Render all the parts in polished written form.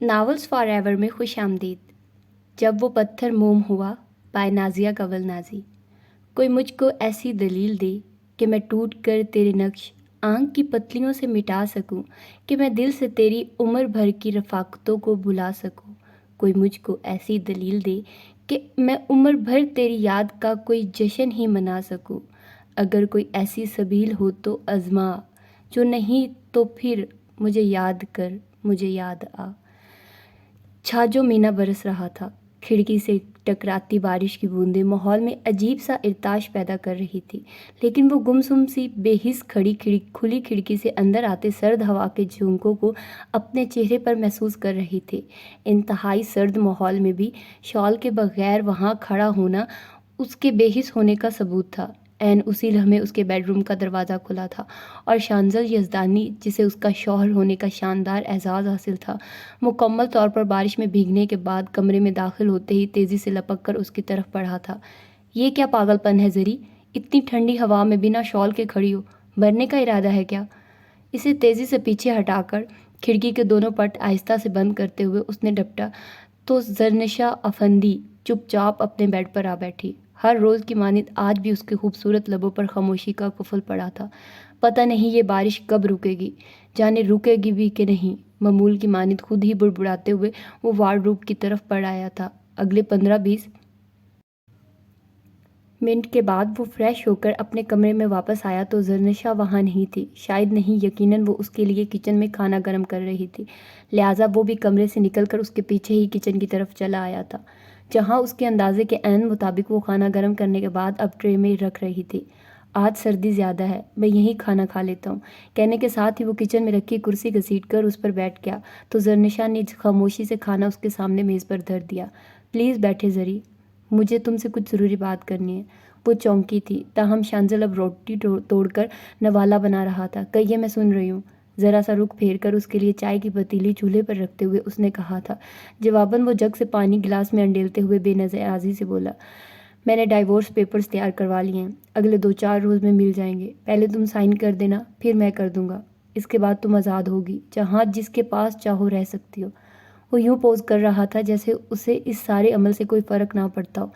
Novels for ever میں خوش آمدید۔ جب وہ پتھر موم ہوا بائے نازیہ کول نازی۔ کوئی مجھ کو ایسی دلیل دے کہ میں ٹوٹ کر تیرے نقش آنکھ کی پتلیوں سے مٹا سکوں، کہ میں دل سے تیری عمر بھر کی رفاقتوں کو بھلا سکوں۔ کوئی مجھ کو ایسی دلیل دے کہ میں عمر بھر تیری یاد کا کوئی جشن ہی منا سکوں۔ اگر کوئی ایسی سبیل ہو تو آزما، جو نہیں تو پھر مجھے یاد کر، مجھے یاد آ۔ چھاجو مہینہ برس رہا تھا۔ کھڑکی سے ٹکراتی بارش کی بوندیں ماحول میں عجیب سا ارتعاش پیدا کر رہی تھی، لیکن وہ گمسم سی بے حس کھلی کھڑکی سے اندر آتے سرد ہوا کے جھونکوں کو اپنے چہرے پر محسوس کر رہی تھی۔ انتہائی سرد ماحول میں بھی شال کے بغیر وہاں کھڑا ہونا اس کے بے حس ہونے کا ثبوت تھا۔ عین اسی لمحے اس کے بیڈ روم کا دروازہ کھلا تھا اور شانزل یزدانی، جسے اس کا شوہر ہونے کا شاندار اعزاز حاصل تھا، مکمل طور پر بارش میں بھیگنے کے بعد کمرے میں داخل ہوتے ہی تیزی سے لپک کر اس کی طرف بڑھا تھا۔ یہ کیا پاگل پن ہے زری؟ اتنی ٹھنڈی ہوا میں بنا شال کے کھڑی ہو، مرنے کا ارادہ ہے کیا؟ اسے تیزی سے پیچھے ہٹا کر کھڑکی کے دونوں پٹ آہستہ سے بند کرتے ہوئے اس نے ڈپٹا تو زرنشا افندی چپ چاپ اپنے بیڈ پر آ بیٹھی۔ ہر روز کی مانند آج بھی اس کے خوبصورت لبوں پر خاموشی کا قفل پڑا تھا۔ پتہ نہیں یہ بارش کب رکے گی، جانے رکے گی بھی کہ نہیں۔ معمول کی مانند خود ہی بڑبڑاتے ہوئے وہ وارڈروب کی طرف بڑھ آیا تھا۔ اگلے 15-20 منٹ کے بعد وہ فریش ہو کر اپنے کمرے میں واپس آیا تو زرنشا وہاں نہیں تھی۔ شاید نہیں، یقیناً وہ اس کے لیے کچن میں کھانا گرم کر رہی تھی، لہٰذا وہ بھی کمرے سے نکل کر اس کے پیچھے ہی کچن کی طرف چلا آیا تھا، جہاں اس کے اندازے کے عین مطابق وہ کھانا گرم کرنے کے بعد اب ٹرے میں رکھ رہی تھی۔ آج سردی زیادہ ہے، میں یہیں کھانا کھا لیتا ہوں، کہنے کے ساتھ ہی وہ کچن میں رکھی کرسی گھسیٹ کر اس پر بیٹھ گیا تو زرنشا نے خاموشی سے کھانا اس کے سامنے میز پر دھر دیا۔ پلیز بیٹھے زری، مجھے تم سے کچھ ضروری بات کرنی ہے۔ وہ چونکی تھی، تاہم شانزل اب روٹی توڑ کر نوالا بنا رہا تھا۔ کہیے، میں سن رہی ہوں۔ ذرا سا رخ پھیر کر اس کے لیے چائے کی پتیلی چولہے پر رکھتے ہوئے اس نے کہا تھا۔ جواباً وہ جگ سے پانی گلاس میں انڈیلتے ہوئے بے نیازی سے بولا، میں نے ڈائیورس پیپرز تیار کروا لیے ہیں، اگلے 2-4 روز میں مل جائیں گے۔ پہلے تم سائن کر دینا، پھر میں کر دوں گا۔ اس کے بعد تم آزاد ہوگی، جہاں جس کے پاس چاہو رہ سکتی ہو۔ وہ یوں پوز کر رہا تھا جیسے اسے اس سارے عمل سے کوئی فرق نہ پڑتا ہو،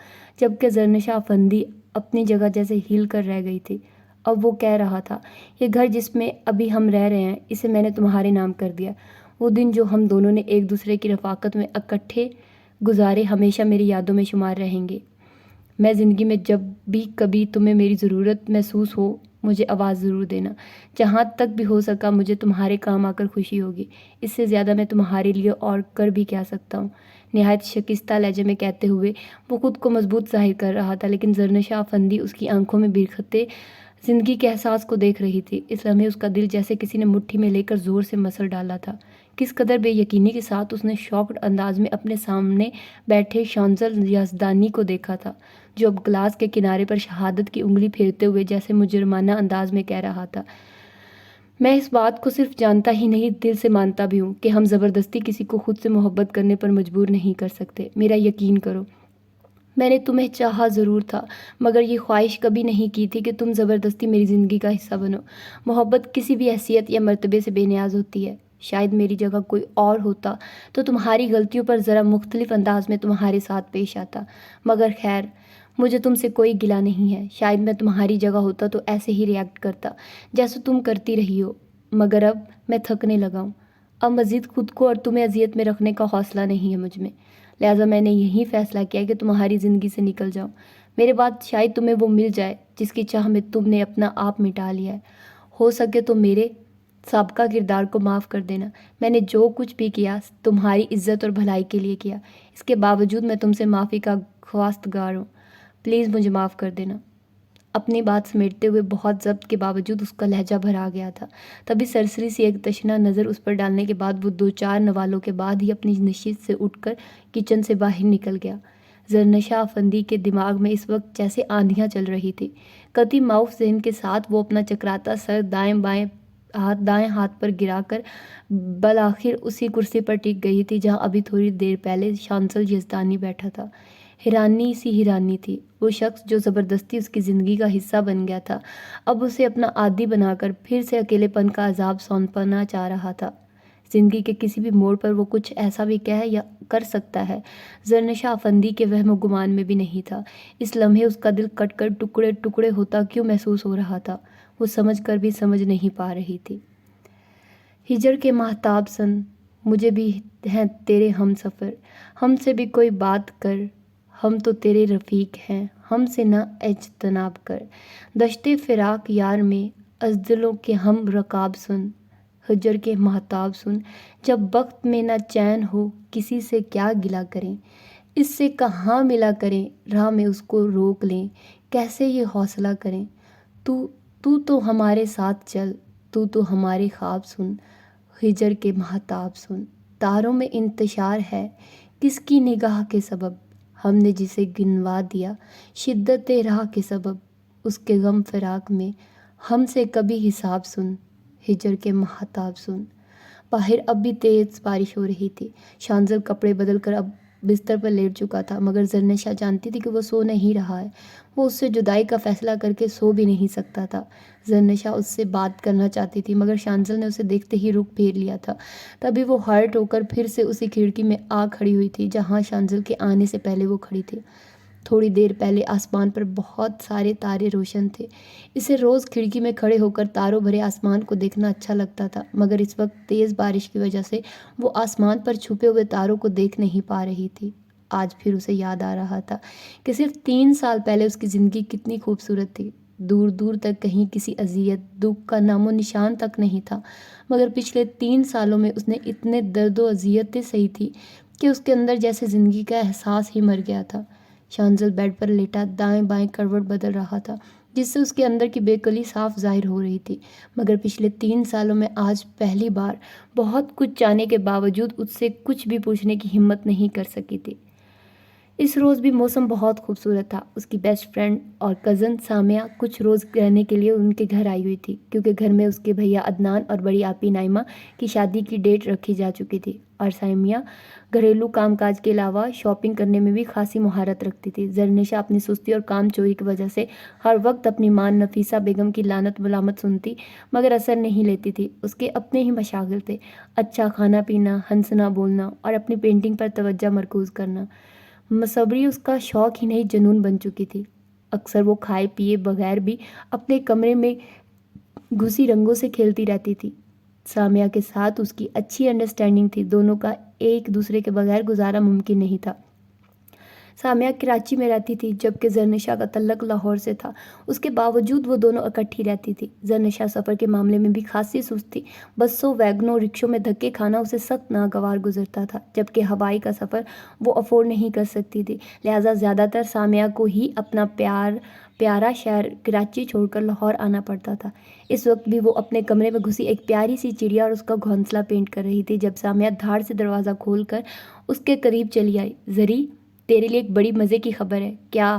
جبکہ زرنشا افندی اپنی جگہ جیسے ہل کر رہ گئی تھی۔ اب وہ کہہ رہا تھا، یہ گھر جس میں ابھی ہم رہ رہے ہیں، اسے میں نے تمہارے نام کر دیا۔ وہ دن جو ہم دونوں نے ایک دوسرے کی رفاقت میں اکٹھے گزارے ہمیشہ میری یادوں میں شمار رہیں گے۔ میں زندگی میں جب بھی کبھی تمہیں میری ضرورت محسوس ہو، مجھے آواز ضرور دینا۔ جہاں تک بھی ہو سکا مجھے تمہارے کام آ کر خوشی ہوگی۔ اس سے زیادہ میں تمہارے لیے اور کر بھی کیا سکتا ہوں؟ نہایت شکستہ لہجے میں کہتے ہوئے وہ خود کو مضبوط ظاہر کر رہا تھا، لیکن زرنشا افندی اس کی آنکھوں میں برکھتے زندگی کے احساس کو دیکھ رہی تھی۔ اس لمحے اس کا دل جیسے کسی نے مٹھی میں لے کر زور سے مسل ڈالا تھا۔ کس قدر بے یقینی کے ساتھ اس نے شاکڈ انداز میں اپنے سامنے بیٹھے شانزل یزدانی کو دیکھا تھا، جو اب گلاس کے کنارے پر شہادت کی انگلی پھیرتے ہوئے جیسے مجرمانہ انداز میں کہہ رہا تھا، میں اس بات کو صرف جانتا ہی نہیں، دل سے مانتا بھی ہوں کہ ہم زبردستی کسی کو خود سے محبت کرنے پر مجبور نہیں کر سکتے۔ میرا یقین کرو، میں نے تمہیں چاہا ضرور تھا، مگر یہ خواہش کبھی نہیں کی تھی کہ تم زبردستی میری زندگی کا حصہ بنو۔ محبت کسی بھی حیثیت یا مرتبے سے بے نیاز ہوتی ہے۔ شاید میری جگہ کوئی اور ہوتا تو تمہاری غلطیوں پر ذرا مختلف انداز میں تمہارے ساتھ پیش آتا، مگر خیر، مجھے تم سے کوئی گلہ نہیں ہے۔ شاید میں تمہاری جگہ ہوتا تو ایسے ہی ریئیکٹ کرتا جیسے تم کرتی رہی ہو، مگر اب میں تھکنے لگا ہوں۔ اب مزید خود کو اور تمہیں اذیت میں رکھنے کا حوصلہ نہیں ہے مجھ میں، لہٰذا میں نے یہی فیصلہ کیا کہ تمہاری زندگی سے نکل جاؤں۔ میرے بعد شاید تمہیں وہ مل جائے جس کی چاہ میں تم نے اپنا آپ مٹا لیا ہے۔ ہو سکے تو میرے سابقہ کردار کو معاف کر دینا۔ میں نے جو کچھ بھی کیا تمہاری عزت اور بھلائی کے لیے کیا، اس کے باوجود میں تم سے معافی کا خواستگار ہوں۔ پلیز مجھے معاف کر دینا۔ اپنی بات سمیٹتے ہوئے بہت ضبط کے باوجود اس کا لہجہ بھرا گیا تھا۔ تبھی سرسری سی ایک تشنہ نظر اس پر ڈالنے کے بعد وہ 2-4 نوالوں کے بعد ہی اپنی نشست سے اٹھ کر کچن سے باہر نکل گیا۔ زرنشا افندی کے دماغ میں اس وقت جیسے آندھیاں چل رہی تھی۔ قطعی معاف ذہن کے ساتھ وہ اپنا چکراتا سر دائیں ہاتھ پر گرا کر بالآخر اسی کرسی پر ٹک گئی تھی جہاں ابھی تھوڑی دیر پہلے شانزل یزدانی بیٹھا تھا۔ حیرانی تھی، وہ شخص جو زبردستی اس کی زندگی کا حصہ بن گیا تھا، اب اسے اپنا عادی بنا کر پھر سے اکیلے پن کا عذاب سونپنا چاہ رہا تھا۔ زندگی کے کسی بھی موڑ پر وہ کچھ ایسا بھی کہہ یا کر سکتا ہے۔ زرنشا افندی کے وہم و گمان میں بھی نہیں تھا۔ اس لمحے اس کا دل کٹ کر ٹکڑے ٹکڑے ہوتا کیوں محسوس ہو رہا تھا، وہ سمجھ کر بھی سمجھ نہیں پا رہی تھی۔ ہجر کے ماہتاب سن، مجھے بھی ہیں تیرے ہم سفر، ہم سے بھی کوئی بات کر، ہم تو تیرے رفیق ہیں، ہم سے نہ اجتناب کر۔ دشت فراق یار میں از دلوں کے ہم رکاب سن، ہجر کے ماہتاب سن، جب وقت میں نہ چین ہو کسی سے کیا گلہ کریں، اس سے کہاں ملا کریں، راہ میں اس کو روک لیں، کیسے یہ حوصلہ کریں۔ تو ہمارے ساتھ چل، تو ہمارے خواب سن، ہجر کے ماہتاب سن۔ تاروں میں انتشار ہے کس کی نگاہ کے سبب، ہم نے جسے گنوا دیا شدت راہ کے سبب، اس کے غم فراق میں ہم سے کبھی حساب سن، ہجر کے ماہتاب سن۔ باہر اب بھی تیز بارش ہو رہی تھی۔ شانزل کپڑے بدل کر اب بستر پر لیٹ چکا تھا، مگر زرنشا جانتی تھی کہ وہ سو نہیں رہا ہے۔ وہ اس سے جدائی کا فیصلہ کر کے سو بھی نہیں سکتا تھا۔ زرنشا اس سے بات کرنا چاہتی تھی، مگر شانزل نے اسے دیکھتے ہی رخ پھیر لیا تھا۔ تبھی وہ ہرٹ ہو کر پھر سے اسی کھڑکی میں آ کھڑی ہوئی تھی جہاں شانزل کے آنے سے پہلے وہ کھڑی تھی۔ تھوڑی دیر پہلے آسمان پر بہت سارے تارے روشن تھے۔ اسے روز کھڑکی میں کھڑے ہو کر تاروں بھرے آسمان کو دیکھنا اچھا لگتا تھا، مگر اس وقت تیز بارش کی وجہ سے وہ آسمان پر چھپے ہوئے تاروں کو دیکھ نہیں پا رہی تھی۔ آج پھر اسے یاد آ رہا تھا کہ صرف 3 سال پہلے اس کی زندگی کتنی خوبصورت تھی۔ دور دور تک کہیں کسی اذیت دکھ کا نام و نشان تک نہیں تھا، مگر پچھلے 3 سالوں میں اس نے اتنے درد و اذیتیں سہی تھی کہ اس کے اندر جیسے زندگی کا احساس ہی مر گیا تھا۔ شانزل بیڈ پر لیٹا دائیں بائیں کروٹ بدل رہا تھا، جس سے اس کے اندر کی بے قلی صاف ظاہر ہو رہی تھی، مگر پچھلے 3 سالوں میں آج پہلی بار بہت کچھ جانے کے باوجود اس سے کچھ بھی پوچھنے کی ہمت نہیں کر سکی تھی۔ اس روز بھی موسم بہت خوبصورت تھا۔ اس کی بیسٹ فرینڈ اور کزن سامیہ کچھ روز رہنے کے لیے ان کے گھر آئی ہوئی تھی، کیونکہ گھر میں اس کے بھیا عدنان اور بڑی آپی نائمہ کی شادی کی ڈیٹ رکھی جا چکی تھی، اور سامیہ گھریلو کام کاج کے علاوہ شاپنگ کرنے میں بھی خاصی مہارت رکھتی تھی۔ زرنشا اپنی سستی اور کام چوری کی وجہ سے ہر وقت اپنی ماں نفیسہ بیگم کی لعنت ملامت سنتی، مگر اثر نہیں لیتی تھی۔ اس کے اپنے ہی مشاغل تھے، اچھا کھانا پینا، ہنسنا بولنا اور اپنی پینٹنگ پر توجہ مرکوز کرنا۔ مصوری اس کا شوق ہی نہیں جنون بن چکی تھی۔ اکثر وہ کھائے پیے بغیر بھی اپنے کمرے میں گھسی رنگوں سے کھیلتی رہتی تھی۔ سامیہ کے ساتھ اس کی اچھی انڈرسٹینڈنگ تھی، دونوں کا ایک دوسرے کے بغیر گزارا ممکن نہیں تھا۔ سامیہ کراچی میں رہتی تھی جبکہ زرنشا کا تعلق لاہور سے تھا، اس کے باوجود وہ دونوں اکٹھی رہتی تھی۔ زرنشا سفر کے معاملے میں بھی خاصی سست تھی، بسوں ویگنوں رکشوں میں دھکے کھانا اسے سخت ناگوار گزرتا تھا، جبکہ ہوائی کا سفر وہ افورڈ نہیں کر سکتی تھی، لہٰذا زیادہ تر سامیہ کو ہی اپنا پیارا شہر کراچی چھوڑ کر لاہور آنا پڑتا تھا۔ اس وقت بھی وہ اپنے کمرے میں گھسی ایک پیاری سی چڑیا اور اس کا گھونسلہ پینٹ کر رہی تھی جب سامیہ دھاڑ سے دروازہ کھول کر اس کے قریب چلی آئی۔ زری، تیرے لیے ایک بڑی مزے کی خبر ہے۔ کیا؟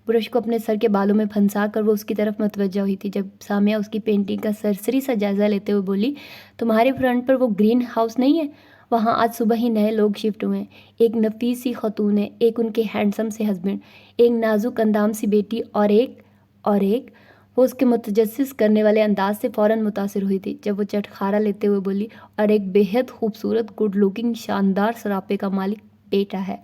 برش کو اپنے سر کے بالوں میں پھنسا کر وہ اس کی طرف متوجہ ہوئی تھی جب سامیہ اس کی پینٹنگ کا سرسری سا جائزہ لیتے ہوئے بولی، تمہارے فرنٹ پر وہ گرین ہاؤس نہیں ہے؟ وہاں آج صبح ہی نئے لوگ شفٹ ہوئے ہیں، ایک نفیس سی خاتون ہے، ایک ان کے ہینڈسم سے ہسبینڈ، ایک نازک اندام سی بیٹی اور ایک وہ اس کے متجسس کرنے والے انداز سے فوراً متاثر ہوئی تھی جب وہ چٹخارا لیتے ہوئے بولی، اور ایک بے حد خوبصورت گڈ لکنگ شاندار سراپے کا مالک بیٹا ہے۔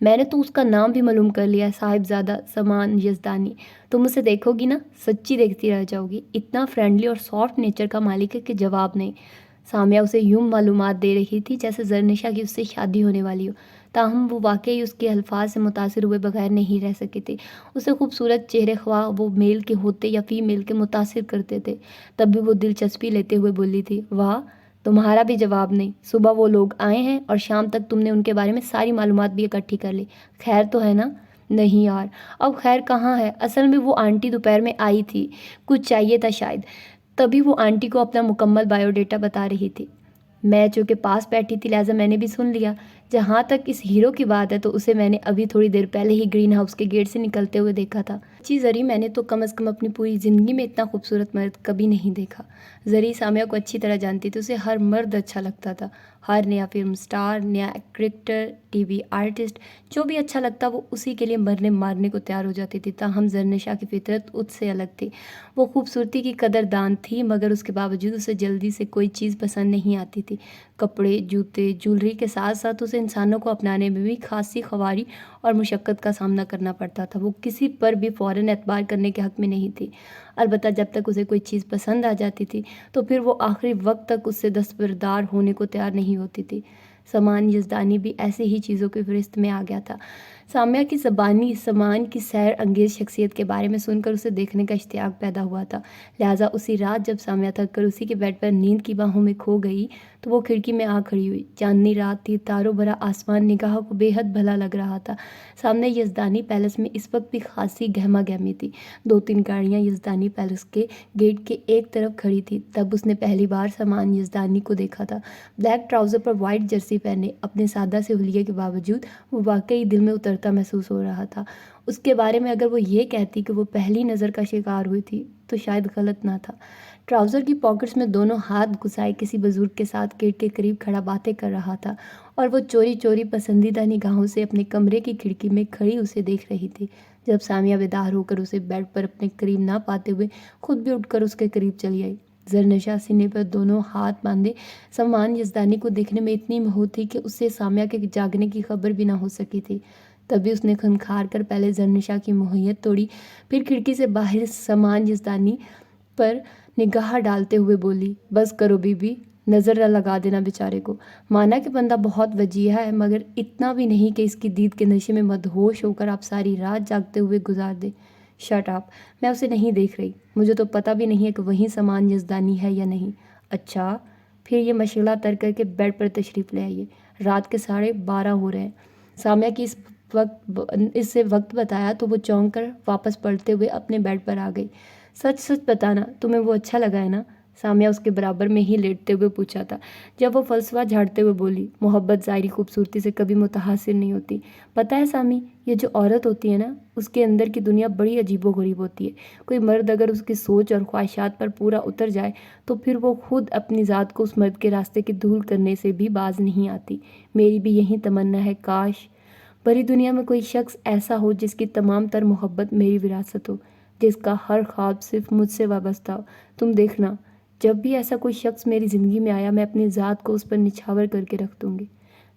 میں نے تو اس کا نام بھی معلوم کر لیا ہے، صاحبزادہ سامان یزدانی۔ تم اسے دیکھو گی نا، سچی دیکھتی رہ جاؤ گی، اتنا فرینڈلی اور سافٹ نیچر کا مالک ہے کہ جواب نہیں۔ سامیہ اسے یوں معلومات دے رہی تھی جیسے زرنشا کی اس سے شادی ہونے والی ہو، تاہم وہ واقعی اس کے الفاظ سے متاثر ہوئے بغیر نہیں رہ سکی تھی۔ اسے خوبصورت چہرے خواہ وہ میل کے ہوتے یا فیمیل کے متاثر کرتے تھے، تب بھی وہ دلچسپی لیتے ہوئے بولی تھی، واہ، تمہارا بھی جواب نہیں، صبح وہ لوگ آئے ہیں اور شام تک تم نے ان کے بارے میں ساری معلومات بھی اکٹھی کر لی، خیر تو ہے نا؟ نہیں یار، اب خیر کہاں ہے، اصل میں وہ آنٹی دوپہر میں آئی تھی، کچھ چاہیے تھا شاید، تبھی وہ آنٹی کو اپنا مکمل بایو ڈیٹا بتا رہی تھی۔ میں چونکہ پاس بیٹھی تھی لہٰذا میں نے بھی سن لیا۔ جہاں تک اس ہیرو کی بات ہے تو اسے میں نے ابھی تھوڑی دیر پہلے ہی گرین ہاؤس کے گیٹ سے نکلتے ہوئے دیکھا تھا۔ اچھی زری، میں نے تو کم از کم اپنی پوری زندگی میں اتنا خوبصورت مرد کبھی نہیں دیکھا۔ زری سامیہ کو اچھی طرح جانتی تھی، اسے ہر مرد اچھا لگتا تھا، ہر نیا فلم سٹار، نیا کرکٹر، ٹی وی آرٹسٹ، جو بھی اچھا لگتا وہ اسی کے لیے مرنے مارنے کو تیار ہو جاتی تھی۔ تاہم زرنشا کی فطرت اس سے الگ تھی، وہ خوبصورتی کی قدردان تھی، مگر اس کے باوجود اسے جلدی سے کوئی چیز پسند نہیں آتی تھی۔ کپڑے، جوتے، جولری کے ساتھ ساتھ اسے انسانوں کو اپنانے میں بھی خاصی خواری اور مشقت کا سامنا کرنا پڑتا تھا۔ وہ کسی پر بھی فوراً اعتبار کرنے کے حق میں نہیں تھی، البتہ جب تک اسے کوئی چیز پسند آ جاتی تھی تو پھر وہ آخری وقت تک اس سے دستبردار ہونے کو تیار نہیں ہوتی تھی۔ سامان یزدانی بھی ایسے ہی چیزوں کی فہرست میں آ گیا تھا۔ سامیہ کی زبانی سامان کی سیر انگیز شخصیت کے بارے میں سن کر اسے دیکھنے کا اشتیاق پیدا ہوا تھا، لہٰذا اسی رات جب سامیہ تھک کر اسی کے بیڈ پر نیند کی باہوں میں کھو گئی تو وہ کھڑکی میں آ کھڑی ہوئی۔ چاندنی رات تھی، تاروں بھرا آسمان نگاہوں کو بے حد بھلا لگ رہا تھا۔ سامنے یزدانی پیلس میں اس وقت بھی خاصی گہما گہمی تھی۔ 2-3 گاڑیاں یزدانی پیلس کے گیٹ کے ایک طرف کھڑی تھی۔ تب اس نے پہلی بار سامان یزدانی کو دیکھا تھا۔ بلیک ٹراؤزر پر وائٹ جرسی پہنے اپنے سادہ سے حلیے کے باوجود وہ واقعی دل میں اترتا محسوس ہو رہا تھا۔ اس کے بارے میں اگر وہ یہ کہتی کہ وہ پہلی نظر کا شکار ہوئی تھی تو شاید غلط نہ تھا۔ ٹراؤزر کی پاکٹس میں دونوں ہاتھ گھسائے کسی بزرگ کے ساتھ گیٹ کے قریب کھڑا باتیں کر رہا تھا اور وہ چوری چوری پسندیدہ نگاہوں سے اپنے کمرے کی کھڑکی میں کھڑی اسے دیکھ رہی تھی۔ جب سامیہ بیدار ہو کر اسے بیڈ پر اپنے قریب نہ پاتے ہوئے خود بھی اٹھ کر اس کے قریب چلی آئی، زرنشا سینے پر دونوں ہاتھ باندھے سامان یزدانی کو دیکھنے میں اتنی مہو تھی کہ اس سے سامیہ کے جاگنے کی خبر بھی نہ ہو سکی تھی۔ تبھی اس نے کھنکھار کر پہلے زرنشا کی موہیت توڑی، پھر کھڑکی سے باہر سامان یزدانی پر نگاہ ڈالتے ہوئے بولی، بس کرو بی بی، نظر نہ لگا دینا بیچارے کو۔ مانا کہ بندہ بہت وجیہہ ہے مگر اتنا بھی نہیں کہ اس کی دید کے نشے میں مدہوش ہو کر آپ ساری رات جاگتے ہوئے گزار دے۔ شٹ اپ، میں اسے نہیں دیکھ رہی، مجھے تو پتہ بھی نہیں ہے کہ وہیں سامان یزدانی ہے یا نہیں۔ اچھا، پھر یہ مشغلہ تر کر کے بیڈ پر تشریف لے آئیے، رات کے 12:30 ہو رہے ہیں۔ سامیہ کی اس سے وقت بتایا تو وہ چونک کر واپس پلٹتے ہوئے اپنے بیڈ پر آ گئی۔ سچ سچ بتانا، تمہیں وہ اچھا لگا ہے نا؟ سامیہ اس کے برابر میں ہی لیٹتے ہوئے پوچھا تھا۔ جب وہ فلسفہ جھاڑتے ہوئے بولی، محبت ظاہری خوبصورتی سے کبھی متاثر نہیں ہوتی۔ پتہ ہے سامی، یہ جو عورت ہوتی ہے نا، اس کے اندر کی دنیا بڑی عجیب و غریب ہوتی ہے۔ کوئی مرد اگر اس کی سوچ اور خواہشات پر پورا اتر جائے تو پھر وہ خود اپنی ذات کو اس مرد کے راستے کی دھول کرنے سے بھی باز نہیں آتی۔ میری بھی یہی تمنا ہے، کاش بھری دنیا میں کوئی شخص ایسا ہو جس کی تمام تر محبت میری وراثت ہو، جس کا ہر خواب صرف مجھ سے وابستہ ہو۔ تم دیکھنا، جب بھی ایسا کوئی شخص میری زندگی میں آیا میں اپنی ذات کو اس پر نچھاور کر کے رکھ دوں گی۔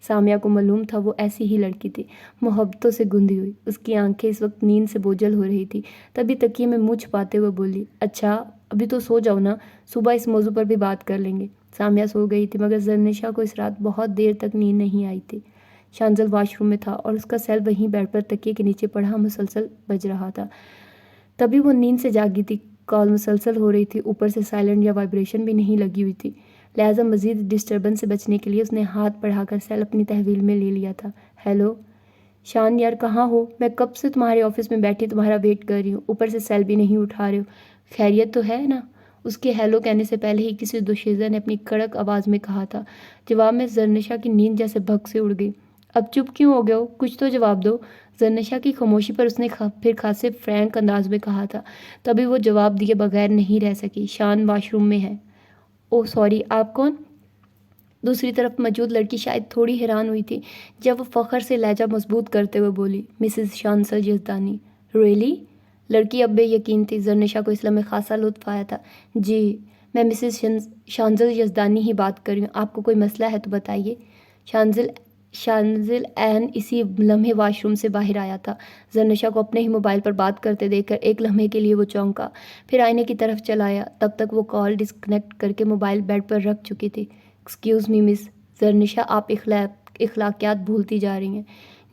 سامیہ کو معلوم تھا وہ ایسی ہی لڑکی تھی، محبتوں سے گندھی ہوئی۔ اس کی آنکھیں اس وقت نیند سے بوجھل ہو رہی تھی، تبھی تکیے میں منہ چھپاتے ہوئے بولی، اچھا ابھی تو سو جاؤ نا، صبح اس موضوع پر بھی بات کر لیں گے۔ سامیہ سو گئی تھی مگر زرنشا کو اس رات بہت دیر تک نیند نہیں آئی تھی۔ شانزل واش روم میں تھا اور اس کا سیل وہیں بیڈ پر تکیے کے نیچے پڑھا مسلسل بج رہا تھا۔ تبھی وہ نیند سے جاگی تھی، کال مسلسل ہو رہی تھی، اوپر سے سائلنٹ یا وائبریشن بھی نہیں لگی ہوئی تھی، لہٰذا مزید ڈسٹربنس سے بچنے کے لیے اس نے ہاتھ بڑھا کر سیل اپنی تحویل میں لے لیا تھا۔ ہیلو شان یار، کہاں ہو؟ میں کب سے تمہارے آفس میں بیٹھی تمہارا ویٹ کر رہی ہوں، اوپر سے سیل بھی نہیں اٹھا رہے ہو، خیریت تو ہے نا؟ اس کے ہیلو کہنے سے پہلے ہی کسی دوشیزہ نے اپنی کڑک آواز میں کہا تھا۔ جواب میں زرنشا کی نیند جیسے بھگ سے اڑ گئی۔ اب چپ کیوں ہو گئے ہو؟ کچھ تو جواب دو۔ زرنشا کی خاموشی پر اس نے پھر خاصے فرینک انداز میں کہا تھا۔ تبھی وہ جواب دیے بغیر نہیں رہ سکی، شان واش روم میں ہے۔ اوہ سوری، آپ کون؟ دوسری طرف موجود لڑکی شاید تھوڑی حیران ہوئی تھی جب وہ فخر سے لہجہ مضبوط کرتے ہوئے بولی، مسز شانزل یزدانی۔ ریئلی؟ لڑکی اب بے یقین تھی۔ زرنشا کو اس لمحے خاصا لطف آیا تھا۔ جی، میں مسز شانزل یزدانی ہی بات کر رہی ہوں، آپ کو کوئی مسئلہ ہے تو بتائیے۔ شانزل عین اسی لمحے واش روم سے باہر آیا تھا۔ زرنشا کو اپنے ہی موبائل پر بات کرتے دیکھ کر ایک لمحے کے لیے وہ چونکا، پھر آئینے کی طرف چلا آیا۔ تب تک وہ کال ڈسکنیکٹ کر کے موبائل بیڈ پر رکھ چکی تھی۔ ایکسکیوز می مس زرنشا، آپ اخلاقیات بھولتی جا رہی ہیں،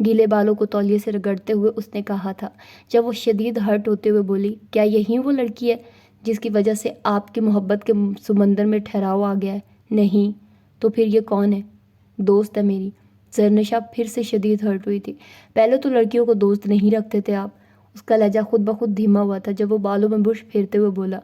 گیلے بالوں کو تولیے سے رگڑتے ہوئے اس نے کہا تھا، جب وہ شدید ہرٹ ہوتے ہوئے بولی، کیا یہی وہ لڑکی ہے جس کی وجہ سے آپ کی محبت کے سمندر میں ٹھہراؤ آ گیا ہے؟ نہیں تو پھر یہ کون ہے؟ دوست ہے میری۔ زرنشا پھر سے شدید ہرٹ ہوئی تھی۔ پہلے تو لڑکیوں کو دوست نہیں رکھتے تھے آپ؟ اس کا لہجہ خود بخود دھیما ہوا تھا جب وہ بالوں میں برش پھیرتے ہوئے بولا،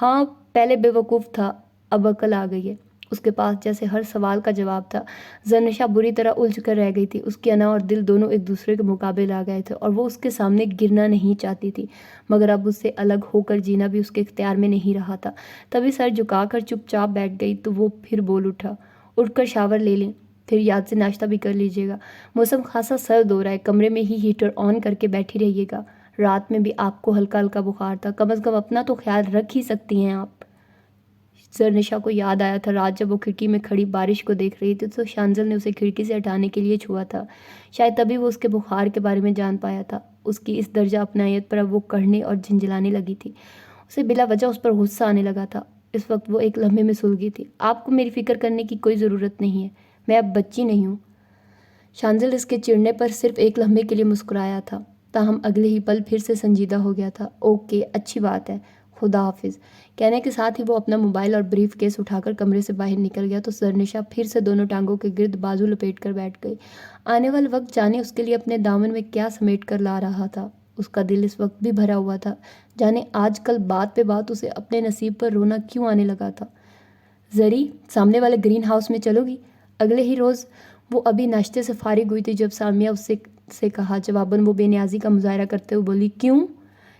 ہاں پہلے بے وقوف تھا، اب عقل آ گئی ہے۔ اس کے پاس جیسے ہر سوال کا جواب تھا۔ زرنشا بری طرح الجھ کر رہ گئی تھی، اس کی انا اور دل دونوں ایک دوسرے کے مقابل آ گئے تھے اور وہ اس کے سامنے گرنا نہیں چاہتی تھی، مگر اب اس سے الگ ہو کر جینا بھی اس کے اختیار میں نہیں رہا تھا۔ تبھی سر جھکا کر چپ چاپ بیٹھ گئی تو وہ پھر بول اٹھا، اٹھ کر شاور لے لیں، پھر یاد سے ناشتہ بھی کر لیجیے گا، موسم خاصا سرد ہو رہا ہے، کمرے میں ہی ہیٹر آن کر کے بیٹھی رہیے گا، رات میں بھی آپ کو ہلکا ہلکا بخار تھا، کم از کم اپنا تو خیال رکھ ہی سکتی ہیں آپ۔ زرنشا کو یاد آیا تھا رات جب وہ کھڑکی میں کھڑی بارش کو دیکھ رہی تھی تو شانزل نے اسے کھڑکی سے ہٹانے کے لیے چھوا تھا. شاید تبھی وہ اس کے بخار کے بارے میں جان پایا تھا. اس کی اس درجہ اپنائیت پر اب وہ کڑھنے اور جھنجھلانے لگی تھی. اسے بلا وجہ اس پر غصہ آنے لگا تھا. اس وقت وہ ایک لمحے میں سلگھی تھی. آپ کو میری فکر کرنے کی کوئی ضرورت نہیں ہے. میں اب بچی نہیں ہوں. شانزل اس کے چڑھنے پر صرف ایک لمحے کے لیے مسکرایا تھا، تاہم اگلے ہی پل پھر سے سنجیدہ ہو گیا تھا. اوکے، اچھی بات ہے، خدا حافظ. کہنے کے ساتھ ہی وہ اپنا موبائل اور بریف کیس اٹھا کر کمرے سے باہر نکل گیا تو زرنشا پھر سے دونوں ٹانگوں کے گرد بازو لپیٹ کر بیٹھ گئی. آنے والا وقت جانے اس کے لیے اپنے دامن میں کیا سمیٹ کر لا رہا تھا. اس کا دل اس وقت بھی بھرا ہوا تھا. جانے آج کل بات پہ بات اسے اپنے نصیب پر رونا کیوں آنے لگا تھا. زری، سامنے والے گرین ہاؤس میں چلو گی؟ اگلے ہی روز وہ ابھی ناشتے سے فارغ ہوئی تھی جب سامیہ اس سے کہا. جواباً وہ بے نیازی کا مظاہرہ کرتے ہوئے بولی، کیوں؟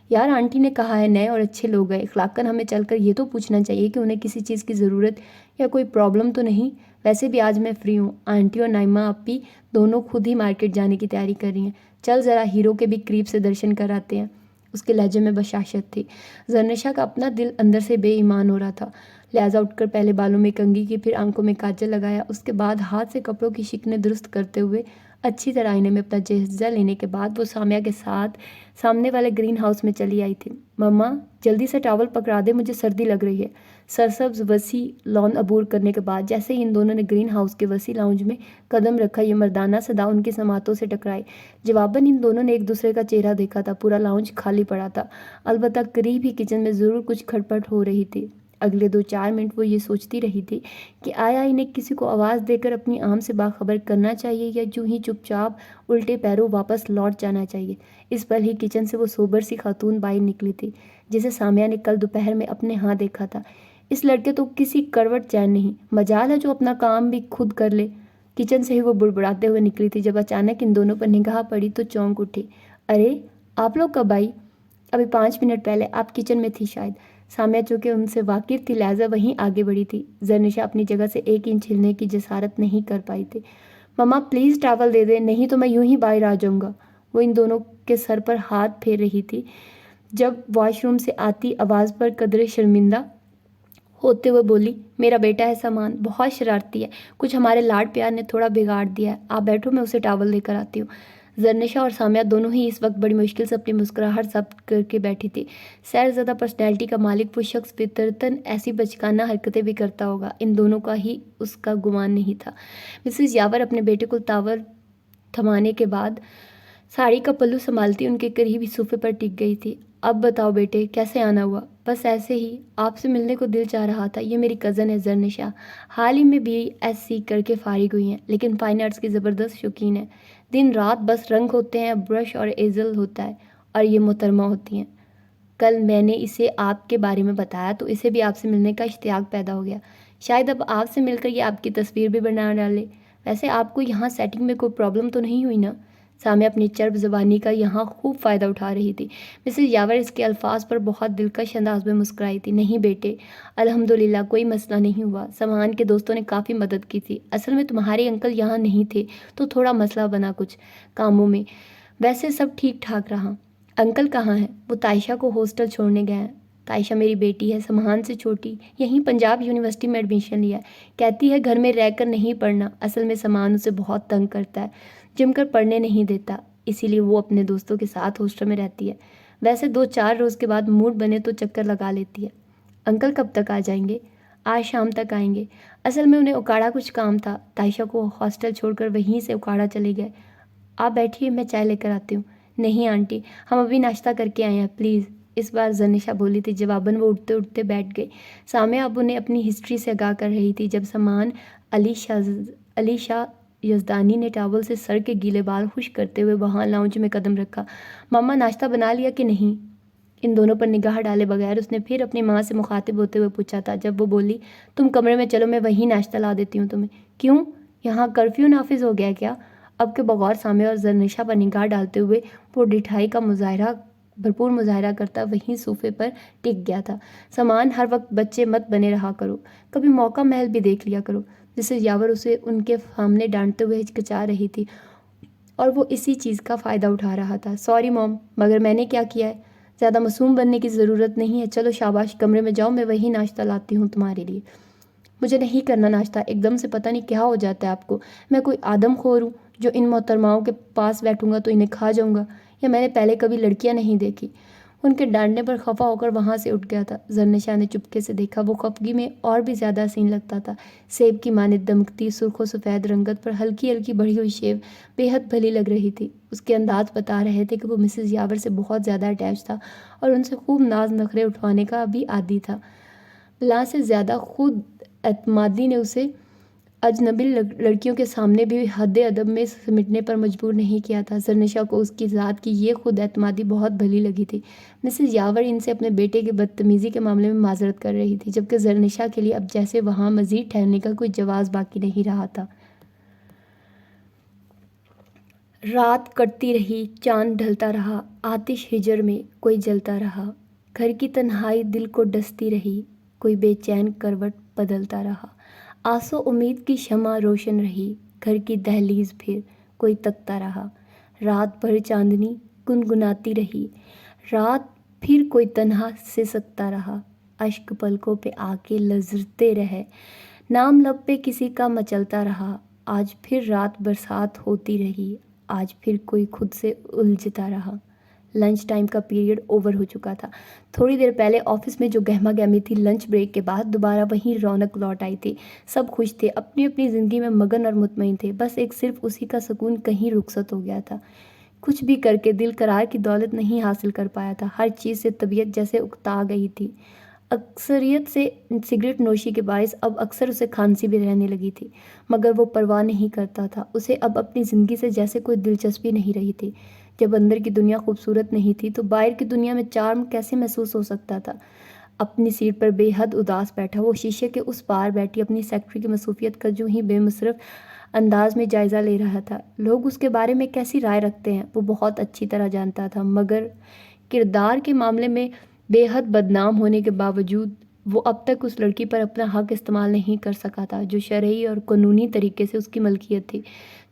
یار، آنٹی نے کہا ہے نئے اور اچھے لوگ ہیں. اخلاقاً ہمیں چل کر یہ تو پوچھنا چاہیے کہ انہیں کسی چیز کی ضرورت یا کوئی پرابلم تو نہیں. ویسے بھی آج میں فری ہوں. آنٹی اور نائمہ آپی دونوں خود ہی مارکیٹ جانے کی تیاری کر رہی ہیں. چل ذرا ہیرو کے بھی قریب سے درشن کر آتے ہیں. اس کے لہجے میں بشاشت تھی. زرنشا کا اپنا دل اندر سے بے ایمان ہو رہا تھا. لہٰذا اٹھ کر پہلے بالوں میں کنگھی کی، پھر آنکھوں میں کاجل لگایا. اس کے بعد ہاتھ سے کپڑوں کی شکنیں درست کرتے ہوئے اچھی طرح آئینے میں اپنا جائزہ لینے کے بعد وہ سامیہ کے ساتھ سامنے والے گرین ہاؤس میں چلی آئی تھی. مما، جلدی سے ٹاول پکڑا دے، مجھے سردی لگ رہی ہے. سرسبز وسیع لان عبور کرنے کے بعد جیسے ہی ان دونوں نے گرین ہاؤس کے وسیع لاؤنج میں قدم رکھا، یہ مردانہ صدا ان کی سماعتوں سے ٹکرائی. جواباً ان دونوں نے ایک دوسرے کا چہرہ دیکھا تھا. پورا لاؤنج خالی پڑا تھا، البتہ قریب ہی کچن میں ضرور کچھ کھٹپٹ ہو رہی تھی. اگلے 2-4 منٹ وہ یہ سوچتی رہی تھی کہ آیا انہیں کسی کو آواز دے کر اپنی آم سے باخبر کرنا چاہیے یا یوں ہی چپ چاپ الٹے پیروں واپس لوٹ جانا چاہیے. اس پل ہی کچن سے وہ سوبر سی خاتون باہر نکلی تھی جسے سامیہ نے کل دوپہر میں اپنے ہاں دیکھا تھا. اس لڑکے تو کسی کروٹ چین نہیں، مجال ہے جو اپنا کام بھی خود کر لے. کچن سے ہی وہ بڑبڑاتے ہوئے نکلی تھی جب اچانک ان دونوں پر نگاہ پڑی تو چونک اٹھی. ارے، آپ لوگ کب آئی؟ ابھی 5 منٹ پہلے. آپ کچن میں تھی شاید. سامیہ چونکہ ان سے واقف تھی لہٰذا وہیں آگے بڑھی تھی. زرنشا اپنی جگہ سے 1 انچ ہلنے کی جسارت نہیں کر پائی تھی. مما پلیز ٹاول دے دیں، نہیں تو میں یوں ہی باہر آ جاؤں گا. وہ ان دونوں کے سر پر ہاتھ پھیر رہی تھی جب واش روم سے آتی آواز پر قدرے شرمندہ ہوتے ہوئے بولی، میرا بیٹا ہے سامان، بہت شرارتی ہے. کچھ ہمارے لاڈ پیار نے تھوڑا بگاڑ دیا ہے. آپ بیٹھو، میں اسے ٹاول دے کر آتی ہوں. زرنشا اور سامیہ دونوں ہی اس وقت بڑی مشکل سے اپنی مسکراہٹ ضبط کر کے بیٹھی تھی. سیر زدہ پرسنالٹی کا مالک وہ شخص فطرتاً ایسی بچکانہ حرکتیں بھی کرتا ہوگا، ان دونوں کا ہی اس کا گمان نہیں تھا. مسز یاور اپنے بیٹے کو ٹاول تھمانے کے بعد ساڑی کا پلو سنبھالتی ان کے قریب ہی صوفے پر ٹک گئی تھی. اب بتاؤ بیٹے، کیسے آنا ہوا؟ بس ایسے ہی، آپ سے ملنے کو دل چاہ رہا تھا. یہ میری کزن ہے زرنشا، حال ہی میں BSc کر کے فارغ ہوئی ہیں، لیکن فائن آرٹس کی زبردست شوقین ہے. دن رات بس رنگ ہوتے ہیں، برش اور ایزل ہوتا ہے، اور یہ محترمہ ہوتی ہیں. کل میں نے اسے آپ کے بارے میں بتایا تو اسے بھی آپ سے ملنے کا اشتیاق پیدا ہو گیا. شاید اب آپ سے مل کر یہ آپ کی تصویر بھی بنا ڈالے. ویسے آپ کو یہاں سیٹنگ میں کوئی پرابلم تو نہیں ہوئی نا؟ سامیہ اپنی چرب زبانی کا یہاں خوب فائدہ اٹھا رہی تھی. مسز یاور اس کے الفاظ پر بہت دلکش انداز میں مسکرائی تھی. نہیں بیٹے، الحمدللہ کوئی مسئلہ نہیں ہوا. سامان کے دوستوں نے کافی مدد کی تھی. اصل میں تمہارے انکل یہاں نہیں تھے تو تھوڑا مسئلہ بنا کچھ کاموں میں. ویسے سب ٹھیک ٹھاک رہا. انکل کہاں ہیں؟ وہ تائشہ کو ہاسٹل چھوڑنے گئے ہیں. تائشہ میری بیٹی ہے، سمہان سے چھوٹی، یہیں پنجاب یونیورسٹی میں ایڈمیشن لیا ہے. کہتی ہے گھر میں رہ کر نہیں پڑھنا. اصل میں سمہان اسے بہت تنگ کرتا ہے، جم کر پڑھنے نہیں دیتا، اسی لیے وہ اپنے دوستوں کے ساتھ ہاسٹل میں رہتی ہے. ویسے 2-4 روز کے بعد موڈ بنے تو چکر لگا لیتی ہے. انکل کب تک آ جائیں گے؟ آج شام تک آئیں گے. اصل میں انہیں اکاڑا کچھ کام تھا، تائشہ کو ہاسٹل چھوڑ کر وہیں سے اکاڑا چلے گئے. آپ بیٹھیے، میں چائے لے کر آتی ہوں. نہیں آنٹی، ہم ابھی ناشتہ کر کے آئے ہیں، پلیز. اس بار زرنشا بولی تھی. جواباً وہ اٹھتے اٹھتے بیٹھ گئی. سامیہ اب انہیں اپنی ہسٹری سے آگاہ کر رہی تھی جب سامان علی شاہ یزدانی نے ٹاول سے سر کے گیلے بال خشک کرتے ہوئے وہاں لاؤنج میں قدم رکھا. مما ناشتہ بنا لیا کہ نہیں؟ ان دونوں پر نگاہ ڈالے بغیر اس نے پھر اپنی ماں سے مخاطب ہوتے ہوئے پوچھا تھا. جب وہ بولی، تم کمرے میں چلو، میں وہیں ناشتہ لا دیتی ہوں تمہیں. کیوں؟ یہاں کرفیو نافذ ہو گیا کیا؟ اب کے بغور سامیہ اور زرنشا پر نگاہ ڈالتے ہوئے وہ ڈٹھائی کا بھرپور مظاہرہ کرتا وہیں صوفے پر ٹک گیا تھا. سامان، ہر وقت بچے مت بنے رہا کرو، کبھی موقع محل بھی دیکھ لیا کرو. جسے یاور اسے ان کے سامنے ڈانٹتے ہوئے ہچکچا رہی تھی اور وہ اسی چیز کا فائدہ اٹھا رہا تھا. سوری موم، مگر میں نے کیا کیا ہے؟ زیادہ معصوم بننے کی ضرورت نہیں ہے، چلو شاباش، کمرے میں جاؤ، میں وہی ناشتہ لاتی ہوں تمہارے لیے۔ مجھے نہیں کرنا ناشتہ، ایک دم سے پتہ نہیں کیا ہو جاتا ہے آپ کو۔ میں کوئی آدم خور ہوں جو ان محترماؤں کے پاس بیٹھوں گا تو انہیں کھا جاؤں گا، یا میں نے پہلے کبھی لڑکیاں نہیں دیکھی؟ ان کے ڈانٹنے پر خفا ہو کر وہاں سے اٹھ گیا تھا۔ زرنشا نے چپکے سے دیکھا، وہ خفگی میں اور بھی زیادہ حسین لگتا تھا۔ سیب کی مانند دمکتی سرخ و سفید رنگت پر ہلکی ہلکی بڑھی ہوئی شیو بے حد بھلی لگ رہی تھی۔ اس کے انداز بتا رہے تھے کہ وہ مسز یاور سے بہت زیادہ اٹیچ تھا اور ان سے خوب ناز نخرے اٹھوانے کا بھی عادی تھا۔ بلا سے زیادہ خود اعتمادی نے اسے اجنبی لڑکیوں کے سامنے بھی حد ادب میں سمٹنے پر مجبور نہیں کیا تھا۔ زرنشا کو اس کی ذات کی یہ خود اعتمادی بہت بھلی لگی تھی۔ مسز یاور ان سے اپنے بیٹے کی بدتمیزی کے معاملے میں معذرت کر رہی تھی، جبکہ زرنشا کے لیے اب جیسے وہاں مزید ٹھہرنے کا کوئی جواز باقی نہیں رہا تھا۔ رات کٹتی رہی، چاند ڈھلتا رہا، آتش ہجر میں کوئی جلتا رہا۔ گھر کی تنہائی دل کو ڈستی رہی، کوئی بے چین کروٹ بدلتا رہا۔ آس و امید کی شمع روشن رہی، گھر کی دہلیز پھر کوئی تکتا رہا۔ رات بھر چاندنی گنگناتی رہی، رات پھر کوئی تنہا سسکتا رہا۔ اشک پلکوں پہ آ کے لرزتے رہے، نام لب پہ کسی کا مچلتا رہا۔ آج پھر رات برسات ہوتی رہی، آج پھر کوئی خود سے الجھتا رہا۔ لنچ ٹائم کا پیریڈ اوور ہو چکا تھا۔ تھوڑی دیر پہلے آفس میں جو گہما گہمی تھی، لنچ بریک کے بعد دوبارہ وہیں رونق لوٹ آئی تھی۔ سب خوش تھے، اپنی اپنی زندگی میں مگن اور مطمئن تھے، بس ایک صرف اسی کا سکون کہیں رخصت ہو گیا تھا۔ کچھ بھی کر کے دل قرار کی دولت نہیں حاصل کر پایا تھا، ہر چیز سے طبیعت جیسے اکتا گئی تھی۔ اکثریت سے سگریٹ نوشی کے باعث اب اکثر اسے کھانسی بھی رہنے لگی تھی، مگر وہ پرواہ نہیں کرتا تھا۔ اسے اب اپنی زندگی سے جیسے کوئی دلچسپی نہیں رہی تھی۔ جب اندر کی دنیا خوبصورت نہیں تھی تو باہر کی دنیا میں چارم کیسے محسوس ہو سکتا تھا؟ اپنی سیٹ پر بے حد اداس بیٹھا، وہ شیشے کے اس پار بیٹھی اپنی سیکرٹری کی مصروفیت کا جو ہی بے مصرف انداز میں جائزہ لے رہا تھا۔ لوگ اس کے بارے میں کیسی رائے رکھتے ہیں وہ بہت اچھی طرح جانتا تھا، مگر کردار کے معاملے میں بے حد بدنام ہونے کے باوجود وہ اب تک اس لڑکی پر اپنا حق استعمال نہیں کر سکا تھا جو شرعی اور قانونی طریقے سے اس کی ملکیت تھی،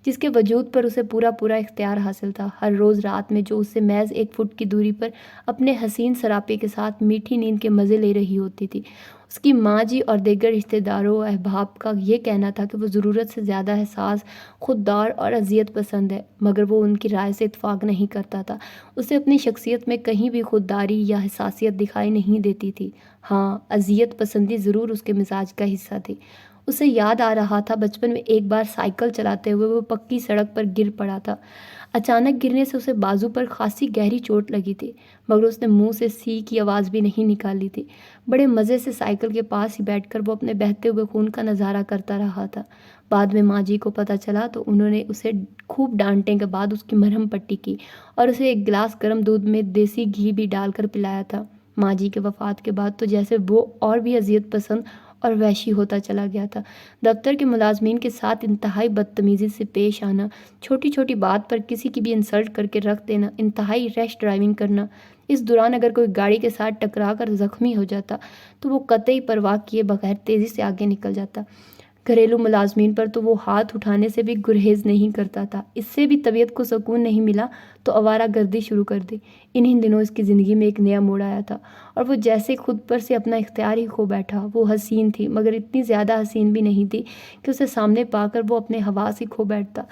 جس کے وجود پر اسے پورا اختیار حاصل تھا۔ ہر روز رات میں جو اس سے محض 1 فٹ کی دوری پر اپنے حسین سراپے کے ساتھ میٹھی نیند کے مزے لے رہی ہوتی تھی، اس کی ماں جی اور دیگر رشتہ داروں و احباب کا یہ کہنا تھا کہ وہ ضرورت سے زیادہ حساس، خوددار اور اذیت پسند ہے، مگر وہ ان کی رائے سے اتفاق نہیں کرتا تھا۔ اسے اپنی شخصیت میں کہیں بھی خودداری یا حساسیت دکھائی نہیں دیتی تھی۔ ہاں، اذیت پسندی ضرور اس کے مزاج کا حصہ تھی۔ اسے یاد آ رہا تھا بچپن میں ایک بار سائیکل چلاتے ہوئے وہ پکی سڑک پر گر پڑا تھا۔ اچانک گرنے سے اسے بازو پر خاصی گہری چوٹ لگی تھی، مگر اس نے منہ سے سی کی آواز بھی نہیں نکالی تھی۔ بڑے مزے سے سائیکل کے پاس ہی بیٹھ کر وہ اپنے بہتے ہوئے خون کا نظارہ کرتا رہا تھا۔ بعد میں ماں جی کو پتہ چلا تو انہوں نے اسے خوب ڈانٹنے کے بعد اس کی مرہم پٹی کی اور اسے ایک گلاس گرم دودھ میں دیسی گھی بھی ڈال کر پلایا تھا۔ ماں جی کے وفات کے بعد تو جیسے وہ اور بھی اذیت پسند اور وحشی ہوتا چلا گیا تھا۔ دفتر کے ملازمین کے ساتھ انتہائی بدتمیزی سے پیش آنا، چھوٹی چھوٹی بات پر کسی کی بھی انسلٹ کر کے رکھ دینا، انتہائی ریش ڈرائیونگ کرنا۔ اس دوران اگر کوئی گاڑی کے ساتھ ٹکرا کر زخمی ہو جاتا تو وہ قطعی پرواہ کیے بغیر تیزی سے آگے نکل جاتا۔ گھریلو ملازمین پر تو وہ ہاتھ اٹھانے سے بھی گریز نہیں کرتا تھا۔ اس سے بھی طبیعت کو سکون نہیں ملا تو آوارہ گردی شروع کر دی۔ انہی دنوں اس کی زندگی میں ایک نیا موڑ آیا تھا اور وہ جیسے خود پر سے اپنا اختیار ہی کھو بیٹھا۔ وہ حسین تھی، مگر اتنی زیادہ حسین بھی نہیں تھی کہ اسے سامنے پا کر وہ اپنے حواس ہی کھو بیٹھتا۔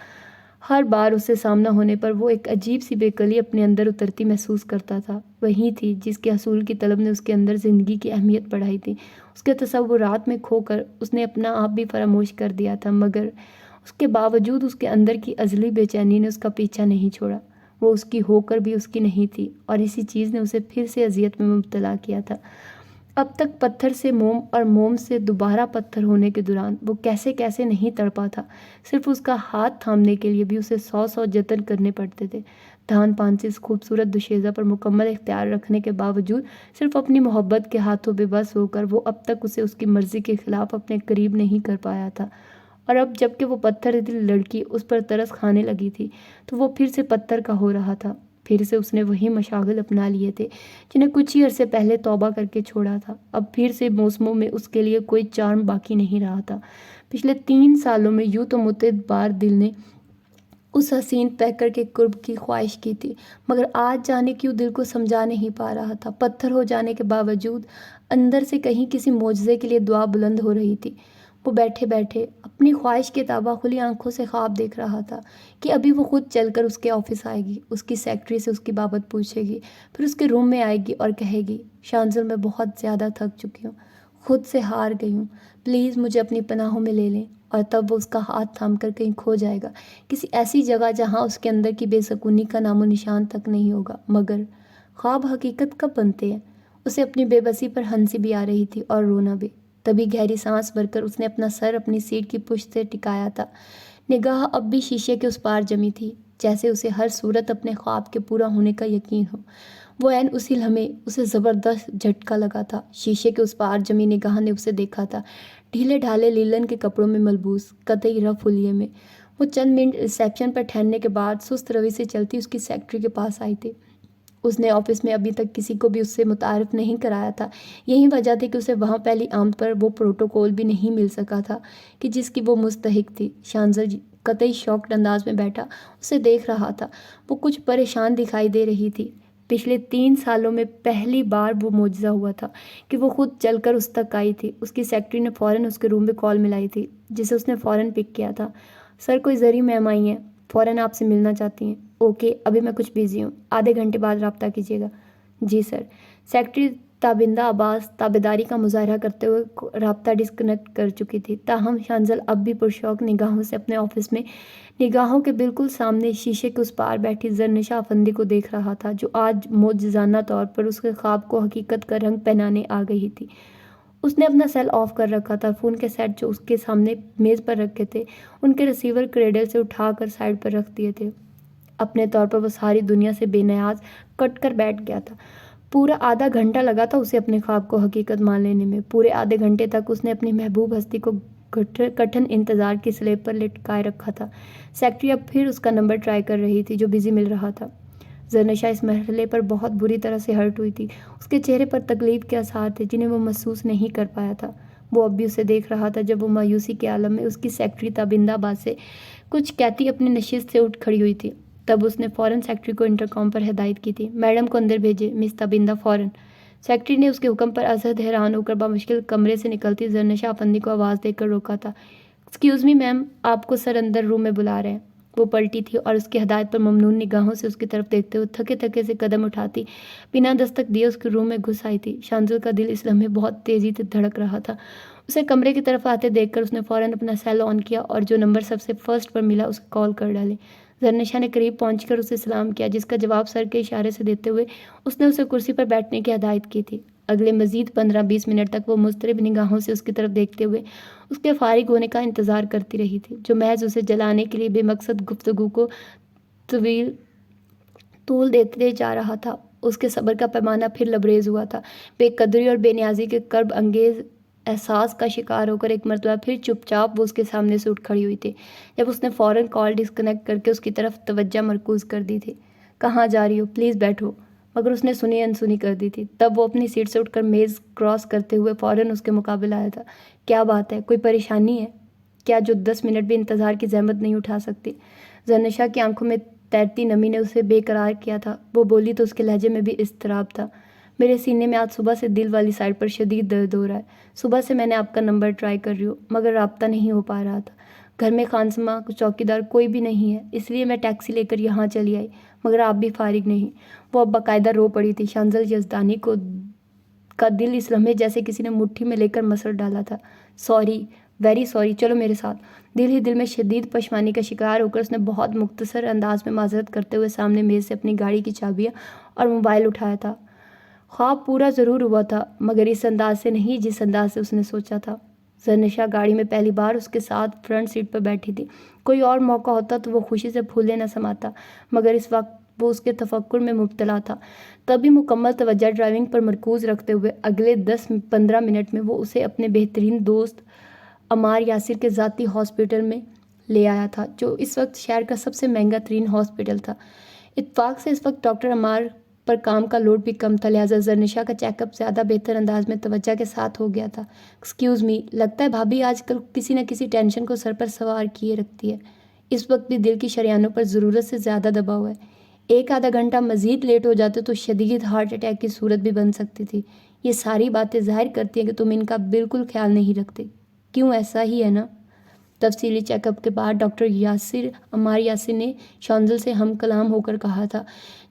ہر بار اس سے سامنا ہونے پر وہ ایک عجیب سی بے قلی اپنے اندر اترتی محسوس کرتا تھا۔ وہی تھی جس کے حصول کی طلب نے اس کے اندر زندگی کی اہمیت بڑھائی تھی۔ اس کے تصورات میں کھو کر اس نے اپنا آپ بھی فراموش کر دیا تھا، مگر اس کے باوجود اس کے اندر کی ازلی بے چینی نے اس کا پیچھا نہیں چھوڑا۔ وہ اس کی ہو کر بھی اس کی نہیں تھی، اور اسی چیز نے اسے پھر سے اذیت میں مبتلا کیا تھا۔ اب تک پتھر سے موم اور موم سے دوبارہ پتھر ہونے کے دوران وہ کیسے کیسے نہیں تڑپا تھا۔ صرف اس کا ہاتھ تھامنے کے لیے بھی اسے 100 جتن کرنے پڑتے تھے۔ دھان پان سے اس خوبصورت دوشیزہ پر مکمل اختیار رکھنے کے باوجود صرف اپنی محبت کے ہاتھوں بے بس ہو کر وہ اب تک اسے اس کی مرضی کے خلاف اپنے قریب نہیں کر پایا تھا، اور اب جب کہ وہ پتھر دل لڑکی اس پر ترس کھانے لگی تھی تو وہ پھر سے پتھر کا ہو رہا تھا۔ پھر سے اس نے وہی مشاغل اپنا لیے تھے جنہیں کچھ ہی عرصے پہلے توبہ کر کے چھوڑا تھا۔ اب پھر سے موسموں میں اس کے لیے کوئی چارم باقی نہیں رہا تھا۔ پچھلے 3 سالوں میں یوں تو متعدد بار دل نے اس حسین پیکر کے قرب کی خواہش کی تھی، مگر آج جانے کیوں دل کو سمجھا نہیں پا رہا تھا۔ پتھر ہو جانے کے باوجود اندر سے کہیں کسی معجزے کے لیے دعا بلند ہو رہی تھی۔ وہ بیٹھے بیٹھے اپنی خواہش کے تابع کھلی آنکھوں سے خواب دیکھ رہا تھا کہ ابھی وہ خود چل کر اس کے آفس آئے گی، اس کی سیکرٹری سے اس کی بابت پوچھے گی، پھر اس کے روم میں آئے گی اور کہے گی، شانزل میں بہت زیادہ تھک چکی ہوں، خود سے ہار گئی ہوں، پلیز مجھے اپنی پناہوں میں لے لیں۔ اور تب وہ اس کا ہاتھ تھام کر کہیں کھو جائے گا، کسی ایسی جگہ جہاں اس کے اندر کی بے سکونی کا نام و نشان تک نہیں ہوگا۔ مگر خواب حقیقت کب بنتے ہیں؟ اسے اپنی بے بسی پر ہنسی بھی آ رہی تھی اور رونا بھی۔ تبھی گہری سانس بھر کر اس نے اپنا سر اپنی سیٹ کی پشت سے ٹکایا تھا۔ نگاہ اب بھی شیشے کے اس پار جمی تھی، جیسے اسے ہر صورت اپنے خواب کے پورا ہونے کا یقین ہو۔ وہ عین اسی لمحے اسے زبردست جھٹکا لگا تھا۔ شیشے کے اس پار جمی نگاہ نے اسے دیکھا تھا، ڈھیلے ڈھالے لیلن کے کپڑوں میں ملبوس، قطعی رف حلیے میں۔ وہ چند منٹ ریسیپشن پر ٹھہرنے کے بعد سست روی سے چلتی اس کی سیکرٹری کے پاس آئی تھی۔ اس نے آفس میں ابھی تک کسی کو بھی اس سے متعارف نہیں کرایا تھا۔ یہی وجہ تھی کہ اسے وہاں پہلی آمد پر وہ پروٹوکول بھی نہیں مل سکا تھا کہ جس کی وہ مستحق تھی۔ شانزل قطعی شاکڈ انداز میں بیٹھا اسے دیکھ رہا تھا۔ وہ کچھ پریشان دکھائی دے رہی تھی۔ پچھلے 3 سالوں میں پہلی بار وہ معجزہ ہوا تھا کہ وہ خود چل کر اس تک آئی تھی۔ اس کی سیکرٹری نے فوراً اس کے روم میں کال ملائی تھی، جسے اس نے فوراً پک کیا تھا۔ سر، کوئی زرعی میم آئی ہیں، فوراً آپ سے ملنا چاہتی ہیں۔ اوکے، ابھی میں کچھ بیزی ہوں، آدھے گھنٹے بعد رابطہ کیجیے گا۔ جی سر۔ سیکرٹری تابندہ عباس تابعداری کا مظاہرہ کرتے ہوئے رابطہ ڈسکنیکٹ کر چکی تھی، تاہم شانزل اب بھی پرشوق نگاہوں سے اپنے آفس میں نگاہوں کے بالکل سامنے شیشے کے اس پار بیٹھی زرنشا افندی کو دیکھ رہا تھا، جو آج معجزانہ طور پر اس کے خواب کو حقیقت کا رنگ پہنانے آ گئی تھی۔ اس نے اپنا سیل آف کر رکھا تھا۔ فون کے سیٹ جو اس کے سامنے میز پر رکھے تھے، ان کے ریسیور کریڈل سے اٹھا کر سائڈ پر رکھ دیے تھے۔ اپنے طور پر وہ ساری دنیا سے بے نیاز کٹ کر بیٹھ گیا تھا۔ پورا آدھا گھنٹہ لگا تھا اسے اپنے خواب کو حقیقت مان لینے میں۔ پورے آدھے گھنٹے تک اس نے اپنی محبوب ہستی کو کٹھن انتظار کی سلیب پر لٹکائے رکھا تھا۔ سیکرٹری اب پھر اس کا نمبر ٹرائی کر رہی تھی، جو بزی مل رہا تھا۔ زرنشا اس مرحلے پر بہت بری طرح سے ہرٹ ہوئی تھی۔ اس کے چہرے پر تکلیف کے آثار تھے، جنہیں وہ محسوس نہیں کر پایا تھا۔ وہ اب بھی اسے دیکھ رہا تھا جب وہ مایوسی کے عالم میں اس کی سیکرٹری تابندہ عباس سے کچھ کہتی اپنی نشست سے اٹھ کھڑی ہوئی تھی۔ تب اس نے فوراً سیکرٹری کو انٹرکام پر ہدایت کی تھی، میڈم کو اندر بھیجے، مس تابندہ فوراً۔ سیکرٹری نے اس کے حکم پر ازحد حیران ہو کر بامشکل کمرے سے نکلتی زرنشا افندی کو آواز دے کر روکا تھا۔ ایکسکیوز می میم، آپ کو سر اندر روم میں بلا رہے ہیں۔ وہ پلٹی تھی اور اس کی ہدایت پر ممنون نگاہوں سے اس کی طرف دیکھتے ہوئے تھکے تھکے سے قدم اٹھاتی بنا دستک دیے اس کے روم میں گھس آئی تھی۔ شانزل کا دل اس لمحے بہت تیزی سے دھڑک رہا تھا۔ اسے کمرے کی طرف آتے دیکھ کر اس نے فوراً اپنا سیل آن کیا اور جو نمبر سب سے فرسٹ پر ملا اسے کال کر ڈالی۔ زرنشا نے قریب پہنچ کر اسے سلام کیا، جس کا جواب سر کے اشارے سے دیتے ہوئے اس نے اسے کرسی پر بیٹھنے کی ہدایت کی تھی۔ اگلے مزید 15-20 منٹ تک وہ مضطرب نگاہوں سے اس کی طرف دیکھتے ہوئے اس کے فارغ ہونے کا انتظار کرتی رہی تھی، جو محض اسے جلانے کے لیے بے مقصد گفتگو کو طول دیتے جا رہا تھا۔ اس کے صبر کا پیمانہ پھر لبریز ہوا تھا۔ بے قدری اور بے نیازی کے کرب انگیز احساس کا شکار ہو کر ایک مرتبہ پھر چپ چاپ وہ اس کے سامنے سے اٹھ کھڑی ہوئی تھی، جب اس نے فوراً کال ڈسکنیکٹ کر کے اس کی طرف توجہ مرکوز کر دی تھی۔ کہاں جا رہی ہو؟ پلیز بیٹھو۔ مگر اس نے سنی انسنی کر دی تھی۔ تب وہ اپنی سیٹ سے اٹھ کر میز کراس کرتے ہوئے فوراً اس کے مقابل آیا تھا۔ کیا بات ہے؟ کوئی پریشانی ہے کیا جو 10 منٹ بھی انتظار کی زحمت نہیں اٹھا سکتی؟ زرنشا کی آنکھوں میں تیرتی نمی نے اسے بے قرار کیا تھا۔ وہ بولی تو اس کے لہجے میں بھی اضطراب تھا۔ میرے سینے میں آج صبح سے دل والی سائڈ پر شدید درد ہو رہا ہے۔ صبح سے میں نے آپ کا نمبر ٹرائی کر رہی ہوں، مگر رابطہ نہیں ہو پا رہا تھا۔ گھر میں خانسمہ چوکیدار کوئی بھی نہیں ہے، اس لیے میں ٹیکسی لے کر یہاں چلی آئی، مگر آپ بھی فارغ نہیں۔ وہ اب باقاعدہ رو پڑی تھی۔ شانزل یزدانی کا دل اس لمحے جیسے کسی نے مٹھی میں لے کر مسل ڈالا تھا۔ سوری، ویری سوری، چلو میرے ساتھ۔ دل ہی دل میں شدید پشمانی کا شکار ہو کر اس نے بہت مختصر انداز میں معذرت کرتے ہوئے سامنے میز سے اپنی گاڑی کی چابیاں اور موبائل اٹھایا تھا۔ خواب پورا ضرور ہوا تھا، مگر اس انداز سے نہیں جس انداز سے اس نے سوچا تھا۔ زرنشا گاڑی میں پہلی بار اس کے ساتھ فرنٹ سیٹ پر بیٹھی تھی۔ کوئی اور موقع ہوتا تو وہ خوشی سے پھولے نہ سماتا، مگر اس وقت وہ اس کے تفکر میں مبتلا تھا۔ تبھی مکمل توجہ ڈرائیونگ پر مرکوز رکھتے ہوئے اگلے 10-15 منٹ میں وہ اسے اپنے بہترین دوست عمار یاسر کے ذاتی ہاسپٹل میں لے آیا تھا، جو اس وقت شہر کا سب سے مہنگا ترین ہاسپٹل تھا۔ اتفاق سے اس وقت ڈاکٹر عمار پر کام کا لوڈ بھی کم تھا، لہٰذا زرنشا کا چیک اپ زیادہ بہتر انداز میں توجہ کے ساتھ ہو گیا تھا۔ ایکسکیوز می، لگتا ہے بھابھی آج کل کسی نہ کسی ٹینشن کو سر پر سوار کیے رکھتی ہے۔ اس وقت بھی دل کی شریانوں پر ضرورت سے زیادہ دباؤ ہے۔ ایک آدھا گھنٹہ مزید لیٹ ہو جاتے تو شدید ہارٹ اٹیک کی صورت بھی بن سکتی تھی۔ یہ ساری باتیں ظاہر کرتی ہیں کہ تم ان کا بالکل خیال نہیں رکھتے۔ کیوں، ایسا ہی ہے نا؟ تفصیلی چیک اپ کے بعد ڈاکٹر عمار یاسر نے شانزل سے ہم کلام ہو کر کہا تھا،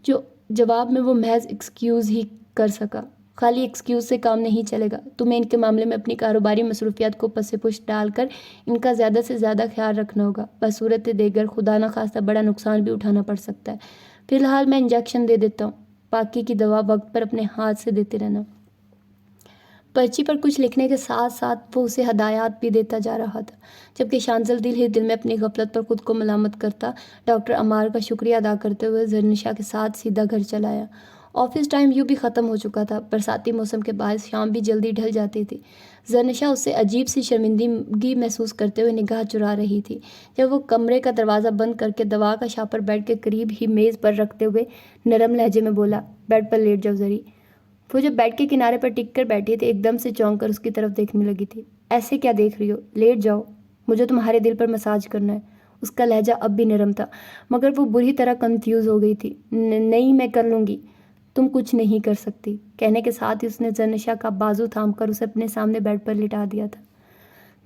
جو جواب میں وہ محض ایکسکیوز ہی کر سکا۔ خالی ایکسکیوز سے کام نہیں چلے گا، تمہیں ان کے معاملے میں اپنی کاروباری مصروفیات کو پس پش ڈال کر ان کا زیادہ سے زیادہ خیال رکھنا ہوگا۔ بصورت دیگر خدا نخواستہ بڑا نقصان بھی اٹھانا پڑ سکتا ہے۔ فی الحال میں انجیکشن دے دیتا ہوں، باقی کی دوا وقت پر اپنے ہاتھ سے دیتے رہنا۔ پرچی پر کچھ لکھنے کے ساتھ ساتھ وہ اسے ہدایات بھی دیتا جا رہا تھا، جبکہ شانزل دل ہی دل میں اپنی غفلت پر خود کو ملامت کرتا ڈاکٹر عمار کا شکریہ ادا کرتے ہوئے زرنشا کے ساتھ سیدھا گھر چلا آیا۔ آفس ٹائم یوں بھی ختم ہو چکا تھا، برساتی موسم کے باعث شام بھی جلدی ڈھل جاتی تھی۔ زرنشا اس سے عجیب سی شرمندگی محسوس کرتے ہوئے نگاہ چرا رہی تھی جب وہ کمرے کا دروازہ بند کر کے دوا کا شاپر بیڈ کے قریب ہی میز پر رکھتے ہوئے نرم لہجے میں بولا، بیڈ پر لیٹ جاؤ ذری۔ وہ جو بیڈ کے کنارے پر ٹک کر بیٹھی تھی ایک دم سے چونک کر اس کی طرف دیکھنے لگی تھی۔ ایسے کیا دیکھ رہی ہو؟ لیٹ جاؤ، مجھے تمہارے دل پر مساج کرنا ہے۔ اس کا لہجہ اب بھی نرم تھا، مگر وہ بری طرح کنفیوز ہو گئی تھی۔ نہیں، میں کر لوں گی۔ تم کچھ نہیں کر سکتی، کہنے کے ساتھ ہی اس نے زرنشا کا بازو تھام کر اسے اپنے سامنے بیڈ پر لٹا دیا تھا۔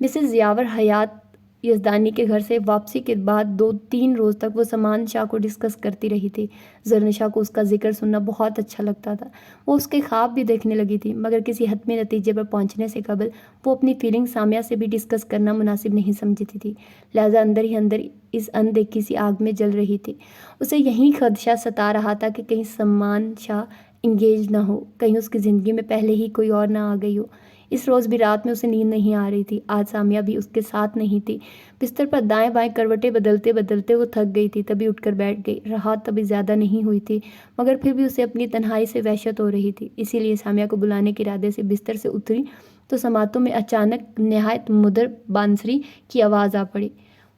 مسز یاور حیات یزدانی کے گھر سے واپسی کے بعد 2-3 روز تک وہ سامان شاہ کو ڈسکس کرتی رہی تھی۔ زرنشا کو اس کا ذکر سننا بہت اچھا لگتا تھا۔ وہ اس کے خواب بھی دیکھنے لگی تھی، مگر کسی حتمی نتیجے پر پہنچنے سے قبل وہ اپنی فیلنگ سامیہ سے بھی ڈسکس کرنا مناسب نہیں سمجھتی تھی، لہذا اندر ہی اندر اس اندیکھی سی آگ میں جل رہی تھی۔ اسے یہی خدشہ ستا رہا تھا کہ کہیں سامان شاہ انگیج نہ ہو، کہیں اس کی زندگی میں پہلے ہی کوئی اور نہ آ گئی ہو۔ اس روز بھی رات میں اسے نیند نہیں آ رہی تھی۔ آج سامیہ بھی اس کے ساتھ نہیں تھی۔ بستر پر دائیں بائیں کروٹیں بدلتے بدلتے وہ تھک گئی تھی، تبھی اٹھ کر بیٹھ گئی۔ راحت تبھی زیادہ نہیں ہوئی تھی، مگر پھر بھی اسے اپنی تنہائی سے وحشت ہو رہی تھی۔ اسی لیے سامیہ کو بلانے کے ارادے سے بستر سے اتری تو سماعتوں میں اچانک نہایت مدر بانسری کی آواز آ پڑی۔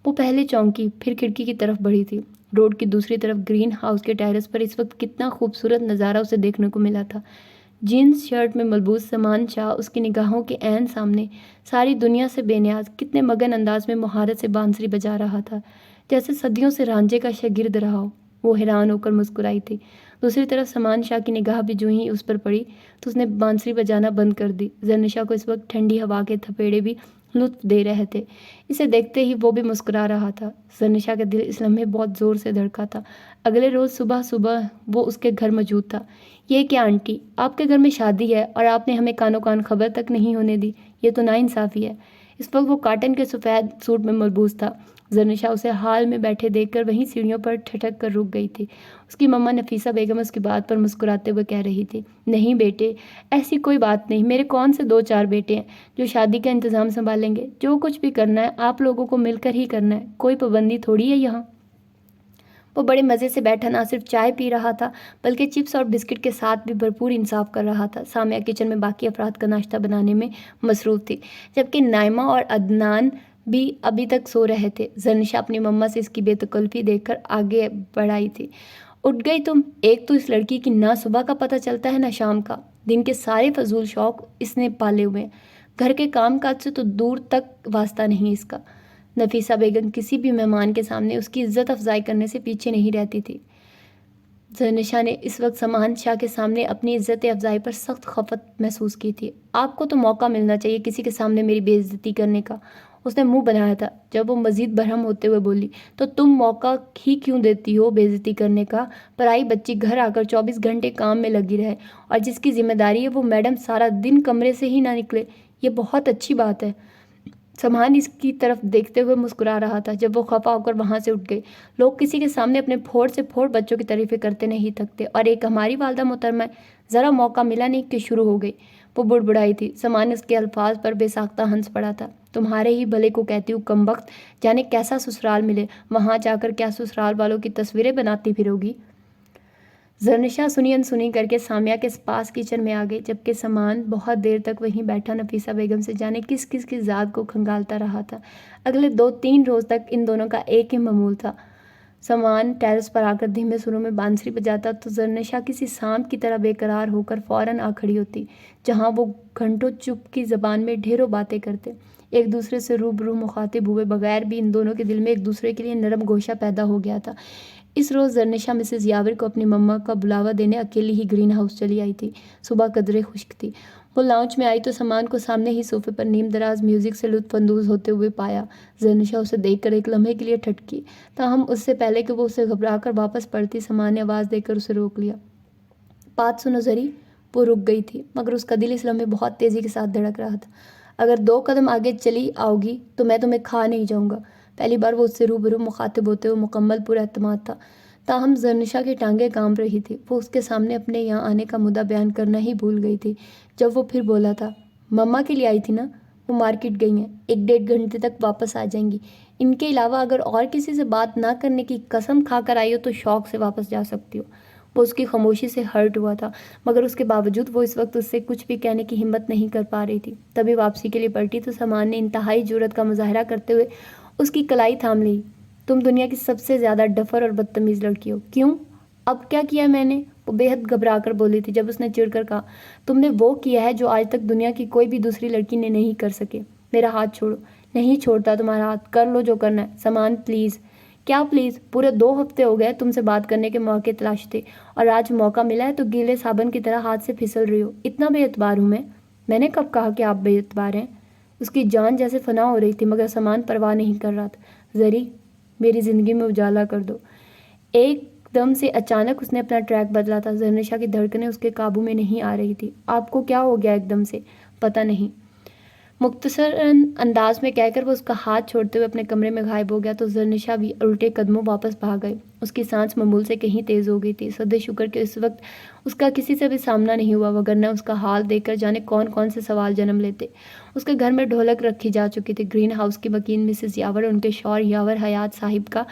وہ پہلے چونکی، پھر کھڑکی کی طرف بڑھی تھی۔ روڈ کی دوسری طرف گرین ہاؤس کے ٹیرس پر اس وقت کتنا خوبصورت نظارہ اسے دیکھنے کو ملا تھا۔ جینز شرٹ میں ملبوس سامان شاہ اس کی نگاہوں کے عین سامنے، ساری دنیا سے بے نیاز، کتنے مگن انداز میں مہارت سے بانسری بجا رہا تھا، جیسے صدیوں سے رانجھے کا شاگرد رہا ہو۔ وہ حیران ہو کر مسکرائی تھی۔ دوسری طرف سامان شاہ کی نگاہ بھی جو ہی اس پر پڑی تو اس نے بانسری بجانا بند کر دی۔ زرنشا کو اس وقت ٹھنڈی ہوا کے تھپیڑے بھی لطف دے رہے تھے۔ اسے دیکھتے ہی وہ بھی مسکرا رہا تھا۔ زرنشا کا دل اس لمحے بہت زور سے دھڑکا تھا۔ اگلے روز صبح وہ اس کے گھر موجود تھا۔ یہ کیا آنٹی، آپ کے گھر میں شادی ہے اور آپ نے ہمیں کانوں کان خبر تک نہیں ہونے دی، یہ تو ناانصافی ہے۔ اس وقت وہ کاٹن کے سفید سوٹ میں ملبوس تھا۔ زرنشا اسے حال میں بیٹھے دیکھ کر وہیں سیڑھیوں پر ٹھٹک کر رک گئی تھی۔ اس کی مما نفیسہ بیگم اس کی بات پر مسکراتے ہوئے کہہ رہی تھی، نہیں بیٹے، ایسی کوئی بات نہیں، میرے کون سے 2-4 بیٹے ہیں جو شادی کا انتظام سنبھالیں گے۔ جو کچھ بھی کرنا ہے آپ لوگوں کو مل کر ہی کرنا ہے، کوئی پابندی تھوڑی ہے یہاں۔ وہ بڑے مزے سے بیٹھا نہ صرف چائے پی رہا تھا بلکہ چپس اور بسکٹ کے ساتھ بھی بھرپور انصاف کر رہا تھا۔ سامیہ کچن میں باقی افراد کا ناشتہ بنانے میں مصروف تھی، جبکہ نائمہ اور عدنان بھی ابھی تک سو رہے تھے۔ زرنشا اپنی مما سے اس کی بے تکلفی دیکھ کر آگے بڑھائی تھی۔ اٹھ گئی تم؟ ایک تو اس لڑکی کی نہ صبح کا پتہ چلتا ہے نہ شام کا، دن کے سارے فضول شوق اس نے پالے ہوئے ہیں، گھر کے کام کاج سے تو دور تک واسطہ نہیں اس کا۔ نفیسہ بیگم کسی بھی مہمان کے سامنے اس کی عزت افزائی کرنے سے پیچھے نہیں رہتی تھی۔ زرنشا نے اس وقت سامان شاہ کے سامنے اپنی عزت افزائی پر سخت خفت محسوس کی تھی۔ آپ کو تو موقع ملنا چاہیے کسی کے سامنے میری بے عزتی کرنے کا، اس نے منہ بنایا تھا۔ جب وہ مزید برہم ہوتے ہوئے بولی، تو تم موقع ہی کیوں دیتی ہو بے عزتی کرنے کا؟ پرائی بچی گھر آ کر 24 گھنٹے کام میں لگی رہے اور جس کی ذمہ داری ہے وہ میڈم سارا دن کمرے سے ہی نہ نکلے، یہ بہت اچھی بات ہے۔ سامان اس کی طرف دیکھتے ہوئے مسکرا رہا تھا جب وہ خفا ہو کر وہاں سے اٹھ گئی۔ لوگ کسی کے سامنے اپنے پھوڑ سے پھوڑ بچوں کی تعریفیں کرتے نہیں تھکتے، اور ایک ہماری والدہ محترمہ ذرا موقع ملا نہیں کہ شروع ہو گئی۔ وہ بڑبڑائی تھی۔ سامان اس کے الفاظ پر بے ساختہ ہنس پڑا تھا۔ تمہارے ہی بھلے کو کہتی ہوں کمبخت، جانے کیسا سسرال ملے، وہاں جا کر کیا سسرال والوں کی تصویریں بناتی پھرو گی۔ زرنشا سنی انسنی کر کے سامیہ کے پاس کچن میں آ گئی، جبکہ سامان بہت دیر تک وہیں بیٹھا نفیسہ بیگم سے جانے کس کس کی ذات کو کھنگالتا رہا تھا۔ اگلے 2-3 روز تک ان دونوں کا ایک ہی معمول تھا۔ سامان ٹیرس پر آ کر دھیمے سروں میں بانسری بجاتا تو زرنشا کسی سانپ کی طرح بے قرار ہو کر فوراً آ کھڑی ہوتی، جہاں وہ گھنٹوں چپ کی زبان میں ڈھیروں باتیں کرتے، ایک دوسرے سے روبرو مخاطب ہوئے بغیر بھی ان دونوں کے دل میں ایک دوسرے کے لیے نرم گوشہ پیدا ہو گیا تھا۔ اس روز زرنشا مسز یاور کو اپنی مما کا بلاوا دینے اکیلی ہی گرین ہاؤس چلی آئی تھی۔ صبح قدرے خشک تھی۔ وہ لاؤنج میں آئی تو سامان کو سامنے ہی صوفے پر نیم دراز میوزک سے لطف اندوز ہوتے ہوئے پایا۔ زرنشا اسے دیکھ کر ایک لمحے کے لیے ٹھٹکی، تاہم اس سے پہلے کہ وہ اسے گھبرا کر واپس پڑتی، سامان نے آواز دے کر اسے روک لیا۔ بات سنو زری۔ وہ رک گئی تھی، مگر اس کا دل اس لمحے بہت تیزی کے ساتھ دھڑک رہا تھا۔ اگر 2 قدم آگے چلی آؤ گی تو میں تمہیں کھا نہیں جاؤں گا۔ پہلی بار وہ اس سے روبرو مخاطب ہوتے ہوئے مکمل پر اعتماد تھا، تاہم زرنشا کی ٹانگیں کانپ رہی تھی۔ وہ اس کے سامنے اپنے یہاں آنے کا مدعا بیان کرنا ہی بھول گئی تھی جب وہ پھر بولا تھا، مما کے لیے آئی تھی نا؟ وہ مارکیٹ گئی ہیں، 1-1.5 گھنٹے تک واپس آ جائیں گی۔ ان کے علاوہ اگر اور کسی سے بات نہ کرنے کی قسم کھا کر آئی ہو تو شوق سے واپس جا سکتی ہو۔ وہ اس کی خاموشی سے ہرٹ ہوا تھا، مگر اس کے باوجود وہ اس وقت اس سے کچھ بھی کہنے کی ہمت نہیں کر پا رہی تھی۔ تبھی واپسی کے لیے پلٹی تو سامان نے انتہائی جرأت کا مظاہرہ کرتے ہوئے اس کی کلائی تھام لی۔ تم دنیا کی سب سے زیادہ ڈفر اور بدتمیز لڑکی ہو۔ کیوں؟ اب کیا کیا میں نے؟ وہ بے حد گھبرا کر بولی تھی جب اس نے چڑ کر کہا، تم نے وہ کیا ہے جو آج تک دنیا کی کوئی بھی دوسری لڑکی نے نہیں کر سکے۔ میرا ہاتھ چھوڑو۔ نہیں چھوڑتا تمہارا ہاتھ، کر لو جو کرنا ہے۔ سامان پلیز۔ کیا پلیز؟ پورے 2 ہفتے ہو گئے تم سے بات کرنے کے موقع تلاشتے، اور آج موقع ملا ہے تو گیلے صابن کی طرح ہاتھ سے پھسل رہی ہو۔ اتنا بے اعتبار ہوں میں نے کب کہا کہ آپ بے اعتبار ہیں؟ اس کی جان جیسے فنا ہو رہی تھی، مگر سامان پرواہ نہیں کر رہا تھا۔ زری، میری زندگی میں اجالا کر دو۔ ایک دم سے اچانک اس نے اپنا ٹریک بدلا تھا۔ زرنشا کی دھڑکنیں اس کے قابو میں نہیں آ رہی تھی۔ آپ کو کیا ہو گیا ایک دم سے؟ پتہ نہیں، مختصراً انداز میں کہہ کر وہ اس کا ہاتھ چھوڑتے ہوئے اپنے کمرے میں غائب ہو گیا تو زرنشا بھی الٹے قدموں واپس بھاگ گئی۔ اس کی سانس معمول سے کہیں تیز ہو گئی تھی۔ سدے شکر کہ اس وقت اس کا کسی سے بھی سامنا نہیں ہوا، وگرنہ اس کا حال دیکھ کر جانے کون کون سے سوال جنم لیتے۔ اس کے گھر میں ڈھولک رکھی جا چکی تھی۔ گرین ہاؤس کی مکین مسز یاور اور ان کے شوہر یاور حیات صاحب کا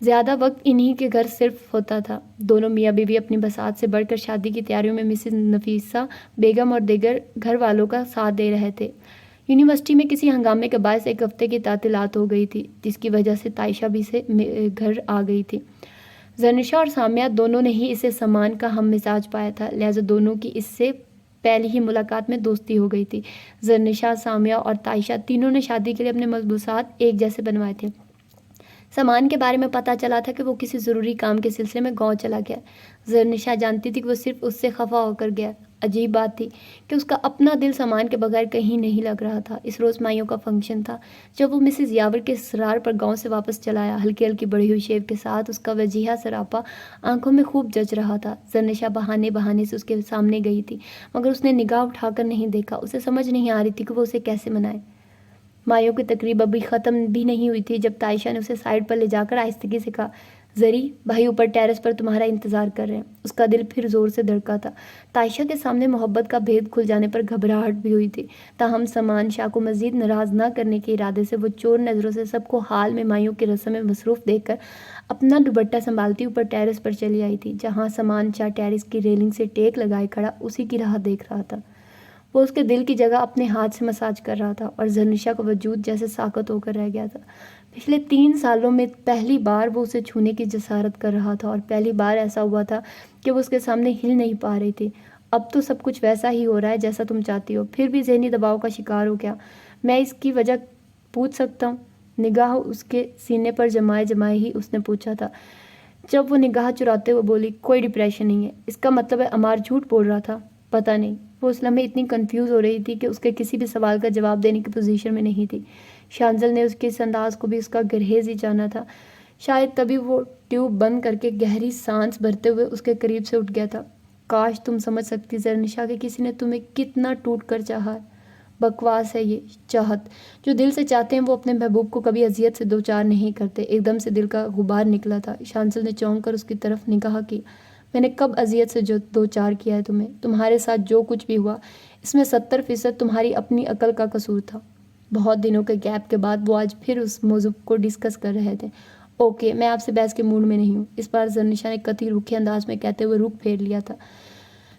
زیادہ وقت انہی کے گھر صرف ہوتا تھا۔ دونوں میاں بیوی اپنی بساط سے بڑھ کر شادی کی تیاریوں میں مسز نفیسہ بیگم اور دیگر گھر والوں کا ساتھ دے رہے تھے۔ یونیورسٹی میں کسی ہنگامے کے باعث 1 ہفتے کی تعطیلات ہو گئی تھی، جس کی وجہ سے تائشہ بھی سے گھر آ گئی تھی۔ زرنشا اور سامیہ دونوں نے ہی اسے سامان کا ہم مزاج پایا تھا، لہٰذا دونوں کی اس سے پہلی ہی ملاقات میں دوستی ہو گئی تھی۔ زرنشا، سامیہ اور تائشہ تینوں نے شادی کے لیے اپنے ملبوسات ایک جیسے بنوائے تھے۔ سامان کے بارے میں پتہ چلا تھا کہ وہ کسی ضروری کام کے سلسلے میں گاؤں چلا گیا۔ زرنشا جانتی تھی کہ وہ صرف اس سے خفا ہو کر گیا۔ عجیب بات تھی کہ اس کا اپنا دل سامان کے بغیر کہیں نہیں لگ رہا تھا۔ اس روز مائیوں کا فنکشن تھا۔ جب وہ مسز یاور کے اصرار پر گاؤں سے واپس چلا آیا، ہلکی ہلکی بڑھی ہوئی شیو کے ساتھ اس کا وجیہہ سراپا آنکھوں میں خوب جچ رہا تھا۔ زرنشا بہانے بہانے سے اس کے سامنے گئی تھی، مگر اس نے نگاہ اٹھا کر نہیں دیکھا۔ اسے سمجھ نہیں آ رہی تھی کہ وہ اسے کیسے منائے۔ مائیوں کی تقریب ابھی ختم بھی نہیں ہوئی تھی جب تائشہ نے اسے سائڈ پر لے جا کر آہستگی سے کہا، زری، بھائی اوپر ٹیرس پر تمہارا انتظار کر رہے ہیں۔ اس کا دل پھر زور سے دھڑکا تھا۔ تائشہ کے سامنے محبت کا بھید کھل جانے پر گھبراہٹ بھی ہوئی تھی، تاہم سامان شاہ کو مزید ناراض نہ کرنے کے ارادے سے وہ چور نظروں سے سب کو حال میں مائیوں کی رسم میں مصروف دیکھ کر اپنا دوپٹہ سنبھالتی اوپر ٹیرس پر چلی آئی تھی، جہاں سامان شاہ ٹیرس کی ریلنگ سے ٹیک لگائے کھڑا اسی کی راہ دیکھ رہا تھا۔ وہ اس کے دل کی جگہ اپنے ہاتھ سے مساج کر رہا تھا اور زرنشا کا وجود جیسے ساکت ہو کر رہ گیا تھا۔ پچھلے 3 سالوں میں پہلی بار وہ اسے چھونے کی جسارت کر رہا تھا، اور پہلی بار ایسا ہوا تھا کہ وہ اس کے سامنے ہل نہیں پا رہی تھی۔ اب تو سب کچھ ویسا ہی ہو رہا ہے جیسا تم چاہتی ہو، پھر بھی ذہنی دباؤ کا شکار ہو کیا؟ میں اس کی وجہ پوچھ سکتا ہوں؟ نگاہ اس کے سینے پر جمائے جمائے ہی اس نے پوچھا تھا۔ جب وہ نگاہ چراتے ہوئے بولی، کوئی ڈپریشن نہیں ہے۔ اس کا مطلب ہے عمار جھوٹ بول رہا تھا؟ پتہ نہیں۔ وہ اس لمحے اتنی کنفیوز ہو رہی تھی کہ اس کے کسی بھی سوال کا جواب دینے کی پوزیشن میں نہیں تھی۔ شانزل نے اس کے اس انداز کو بھی اس کا گریز ہی جانا تھا۔ شاید تبھی وہ ٹیوب بند کر کے گہری سانس بھرتے ہوئے اس کے قریب سے اٹھ گیا تھا۔ کاش تم سمجھ سکتی زرنشا کہ کسی نے تمہیں کتنا ٹوٹ کر چاہا ہے۔ بکواس ہے یہ چاہت۔ جو دل سے چاہتے ہیں وہ اپنے محبوب کو کبھی اذیت سے دوچار نہیں کرتے۔ ایک دم سے دل کا غبار نکلا تھا۔ شانزل نے چونک کر اس کی طرف نگاہ کی۔ میں نے کب اذیت سے دوچار کیا ہے تمہیں؟ تمہارے ساتھ جو کچھ بھی ہوا اس میں 70% تمہاری اپنی عقل کا قصور تھا۔ بہت دنوں کے گیپ کے بعد وہ آج پھر اس موضوع کو ڈسکس کر رہے تھے۔ اوکے، میں آپ سے بحث کے موڈ میں نہیں ہوں، اس بار زرنشا نے قطعی روکھے انداز میں کہتے ہوئے رخ پھیر لیا تھا۔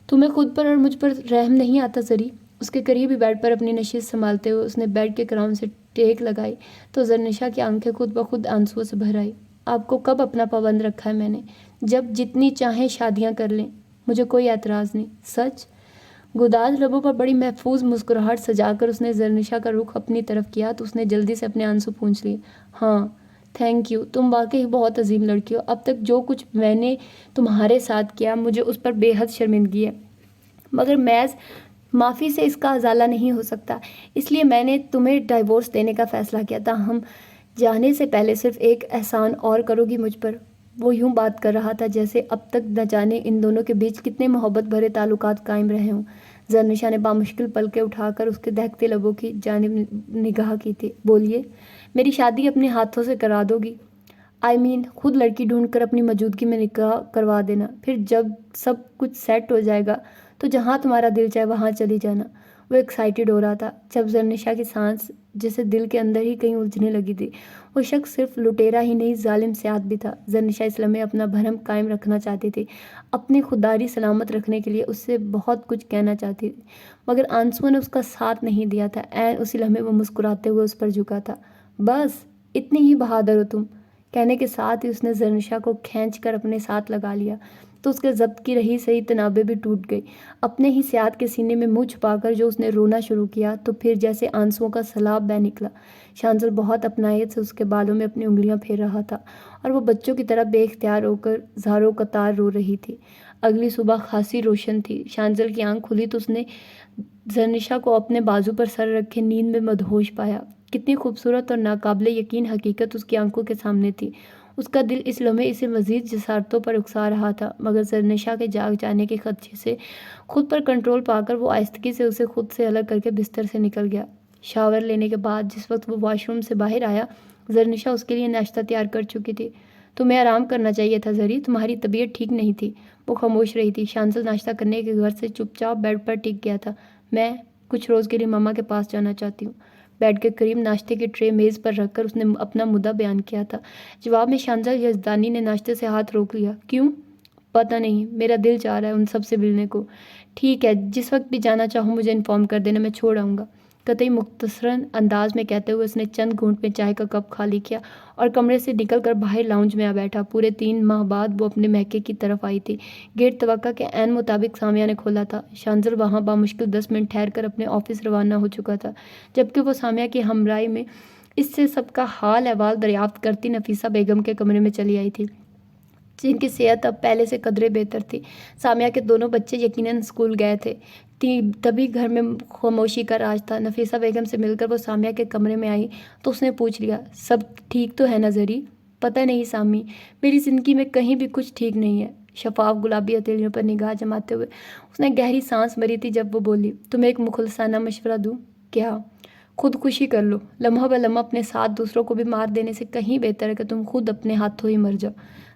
تمہیں خود پر اور مجھ پر رحم نہیں آتا زری؟ اس کے قریب ہی بیڈ پر اپنی نشست سنبھالتے ہوئے اس نے بیڈ کے کراؤن سے ٹیک لگائی تو زرنشا کی آنکھیں خود بخود آنسوؤں سے بھر آئی۔ آپ کو کب اپنا پابند رکھا ہے میں نے؟ جب جتنی چاہیں شادیاں کر لیں، مجھے کوئی اعتراض نہیں۔ سچ؟ گداز لبوں پر بڑی محفوظ مسکراہٹ سجا کر اس نے زرنشا کا رخ اپنی طرف کیا تو اس نے جلدی سے اپنے آنسو پونچھ لیے۔ ہاں، تھینک یو، تم واقعی بہت عظیم لڑکی ہو۔ اب تک جو کچھ میں نے تمہارے ساتھ کیا، مجھے اس پر بے حد شرمندگی ہے، مگر محض معافی سے اس کا ازالہ نہیں ہو سکتا، اس لیے میں نے تمہیں ڈائیورس دینے کا فیصلہ کیا۔ تاہم جانے سے پہلے صرف ایک احسان اور کرو گی مجھ پر؟ وہ یوں بات کر رہا تھا جیسے اب تک نہ جانے ان دونوں کے بیچ کتنے محبت بھرے تعلقات قائم رہے ہوں۔ زرنشا نے بامشکل پلکیں اٹھا کر اس کے دہکتے لبوں کی جانب نگاہ کی تھی۔ بولیے، میری شادی اپنے ہاتھوں سے کرا دو گی؟ خود لڑکی ڈھونڈ کر اپنی موجودگی میں نکاح کروا دینا، پھر جب سب کچھ سیٹ ہو جائے گا تو جہاں تمہارا دل چاہے وہاں چلی جانا۔ وہ ایکسائٹیڈ ہو رہا تھا جب زرنشا کی سانس جسے دل کے اندر ہی کہیں الجھنے لگی تھی۔ وہ شخص صرف لٹیرا ہی نہیں، ظالم سیاد بھی تھا۔ زرنشا اس لمحے اپنا بھرم قائم رکھنا چاہتی تھی، اپنی خودداری سلامت رکھنے کے لیے اس سے بہت کچھ کہنا چاہتی تھی، مگر آنسوؤں نے اس کا ساتھ نہیں دیا تھا۔ عین اسی لمحے وہ مسکراتے ہوئے اس پر جھکا تھا۔ بس اتنی ہی بہادر ہو تم؟ کہنے کے ساتھ ہی اس نے زرنشا کو کھینچ کر اپنے ساتھ لگا لیا تو اس کے ضبط کی رہی صحیح تنابیں بھی ٹوٹ گئی۔ اپنے ہی سیاد کے سینے میں منہ چھپا کر جو اس نے رونا شروع کیا تو پھر جیسے آنسوؤں کا سیلاب بہہ نکلا۔ شانزل بہت اپنائیت سے اس کے بالوں میں اپنی انگلیاں پھیر رہا تھا اور وہ بچوں کی طرح بے اختیار ہو کر زاروں قطار رو رہی تھی۔ اگلی صبح خاصی روشن تھی۔ شانزل کی آنکھ کھلی تو اس نے زرنشا کو اپنے بازو پر سر رکھے نیند میں مدہوش پایا۔ کتنی خوبصورت اور ناقابل یقین حقیقت اس کی آنکھوں کے سامنے تھی۔ اس کا دل اس لمحے اسے مزید جسارتوں پر اکسا رہا تھا، مگر زرنشا کے جاگ جانے کے خدشے سے خود پر کنٹرول پا کر وہ آہستگی سے اسے خود سے الگ کر کے بستر سے نکل گیا۔ شاور لینے کے بعد جس وقت وہ واش روم سے باہر آیا، زرنشا اس کے لیے ناشتہ تیار کر چکی تھی۔ تمہیں آرام کرنا چاہیے تھا زری، تمہاری طبیعت ٹھیک نہیں تھی۔ وہ خاموش رہی تھی۔ شانزل ناشتہ کرنے کے گھر سے چپ چاپ بیڈ پر ٹک گیا تھا۔ میں کچھ روز کے لیے ماما کے پاس جانا چاہتی ہوں۔ بیڈ کے قریب ناشتے کی ٹرے میز پر رکھ کر اس نے اپنا مدعا بیان کیا تھا۔ جواب میں شانزل یزدانی نے ناشتے سے ہاتھ روک لیا۔ کیوں؟ پتہ نہیں، میرا دل چاہ رہا ہے ان سب سے ملنے کو۔ ٹھیک ہے، جس وقت بھی جانا چاہوں مجھے انفارم کر دینا، میں چھوڑ آؤں گا، قطعی مختصراً انداز میں کہتے ہوئے اس نے چند گھونٹ میں چائے کا کپ خالی کیا اور کمرے سے نکل کر باہر لاؤنج میں آ بیٹھا۔ پورے 3 ماہ بعد وہ اپنے میکے کی طرف آئی تھی۔ گیٹ توقع کے عین مطابق سامیہ نے کھولا تھا۔ شانزل وہاں بامشکل 10 منٹ ٹھہر کر اپنے آفس روانہ ہو چکا تھا، جبکہ وہ سامیہ کی ہمراہی میں اس سے سب کا حال احوال دریافت کرتی نفیسہ بیگم کے کمرے میں چلی آئی تھی، جن کی صحت اب پہلے سے قدرے بہتر تھی۔ سامیہ کے دونوں بچے یقیناً اسکول گئے تھے، تبھی گھر میں خاموشی کا راج تھا۔ نفیسہ بیگم سے مل کر وہ سامیہ کے کمرے میں آئی تو اس نے پوچھ لیا، سب ٹھیک تو ہے نا زری؟ پتہ نہیں سامی، میری زندگی میں کہیں بھی کچھ ٹھیک نہیں ہے۔ شفاف گلابی ہتھیلیوں پر نگاہ جماتے ہوئے اس نے گہری سانس بھری تھی جب وہ بولی، تمہیں ایک مخلصانہ مشورہ دوں؟ کیا؟ خودکشی کر لو، لمحہ بہ لمحہ اپنے ساتھ دوسروں کو بھی مار دینے سے کہیں بہتر ہے کہ تم خود اپنے ہاتھوں ہی مر جاؤ۔